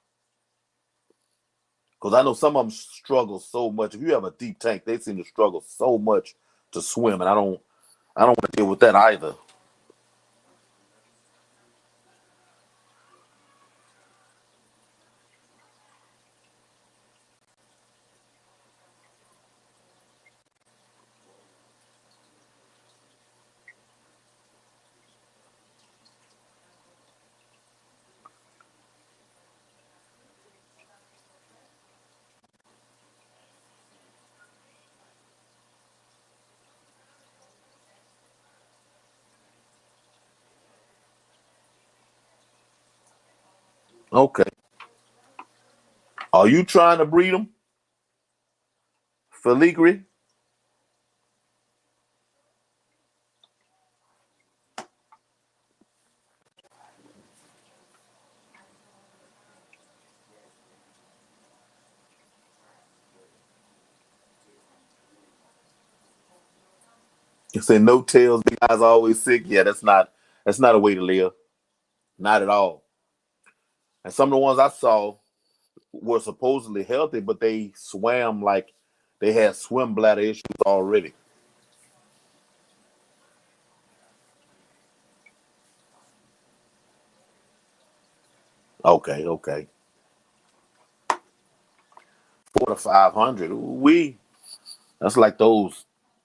Because I know some of them struggle so much. If you have a deep tank, they seem to struggle so much to swim, and I don't want to deal with that either. Okay. Are you trying to breed them? Filigree? You say no tails, big eyes always sick. Yeah, that's not a way to live. Not at all. And some of the ones I saw were supposedly healthy, but they swam like they had swim bladder issues already. Okay, okay. 400 to 500. We That's like those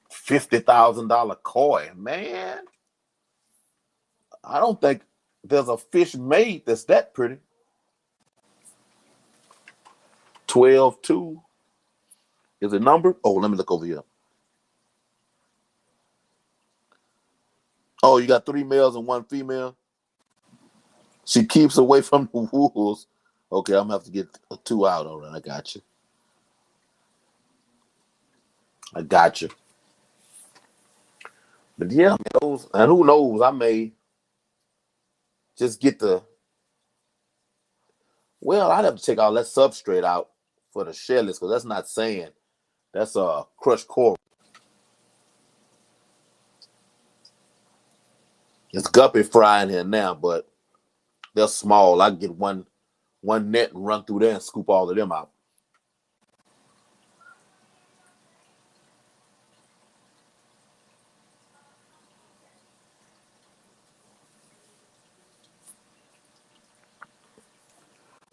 $50,000 koi, man. I don't think there's a fish made that's that pretty. 12.2. Is it numbered? Oh, let me look over here. Oh, you got 3 males and 1 female. She keeps away from the wolves. Okay, I'm gonna have to get 2 out. All right, I got you. I got you. But yeah, those, and who knows, I may just get the, well, I'd have to take all that substrate out for the shellless, because that's not sand. That's crushed coral. It's guppy fry in here now, but they're small. I can get one net and run through there and scoop all of them out.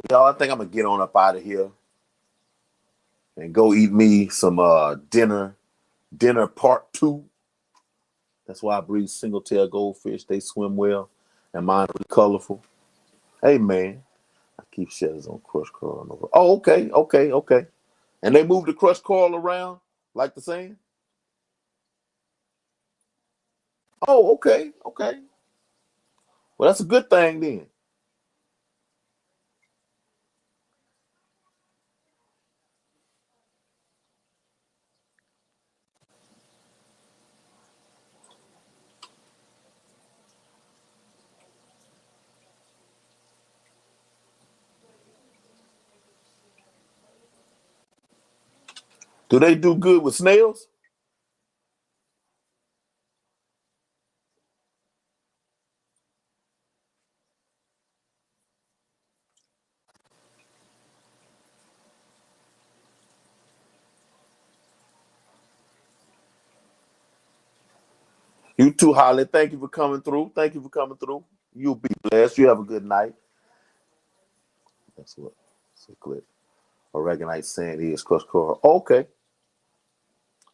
Y'all, I think I'm gonna get on up out of here and go eat me some dinner part 2. That's why I breed single-tail goldfish. They swim well, and mine are colorful. Hey, man. I keep shells on crushed coral. Oh, okay. And they move the crushed coral around like the sand? Oh, okay. Well, that's a good thing then. Do they do good with snails? You too, Holly. Thank you for coming through. You'll be blessed. You have a good night. That's what cichlid aragonite sand is, crushed coral. Okay.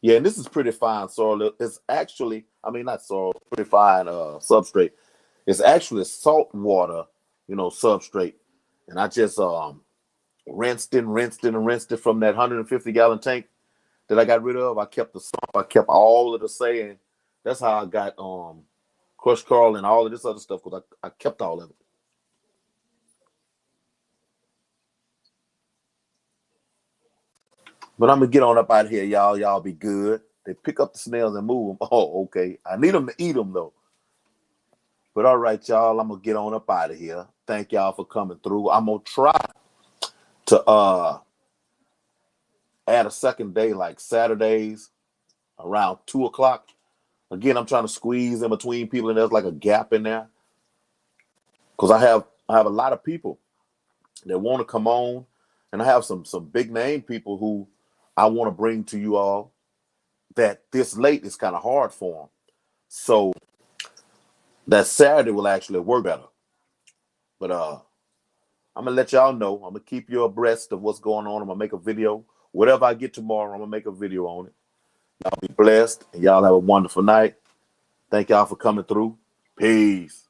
Yeah, and this is pretty fine soil. It's actually, I mean, not soil, pretty fine substrate. It's actually salt water, substrate. And I just rinsed it from that 150-gallon tank that I got rid of. I kept the salt. I kept all of the sand. That's how I got crushed coral and all of this other stuff, because I kept all of it. But I'm gonna get on up out of here, y'all. Y'all be good. They pick up the snails and move them. Oh, okay. I need them to eat them though. But all right, y'all. I'm gonna get on up out of here. Thank y'all for coming through. I'm gonna try to add a second day, like Saturdays around 2:00. Again, I'm trying to squeeze in between people, and there's like a gap in there, because I have a lot of people that want to come on, and I have some big name people who I want to bring to you all that this late is kind of hard for them. So that Saturday will actually work better. But I'm gonna let y'all know. I'm gonna keep you abreast of what's going on. I'm gonna make a video. Whatever I get tomorrow, I'm gonna make a video on it. Y'all be blessed, and y'all have a wonderful night. Thank y'all for coming through. Peace.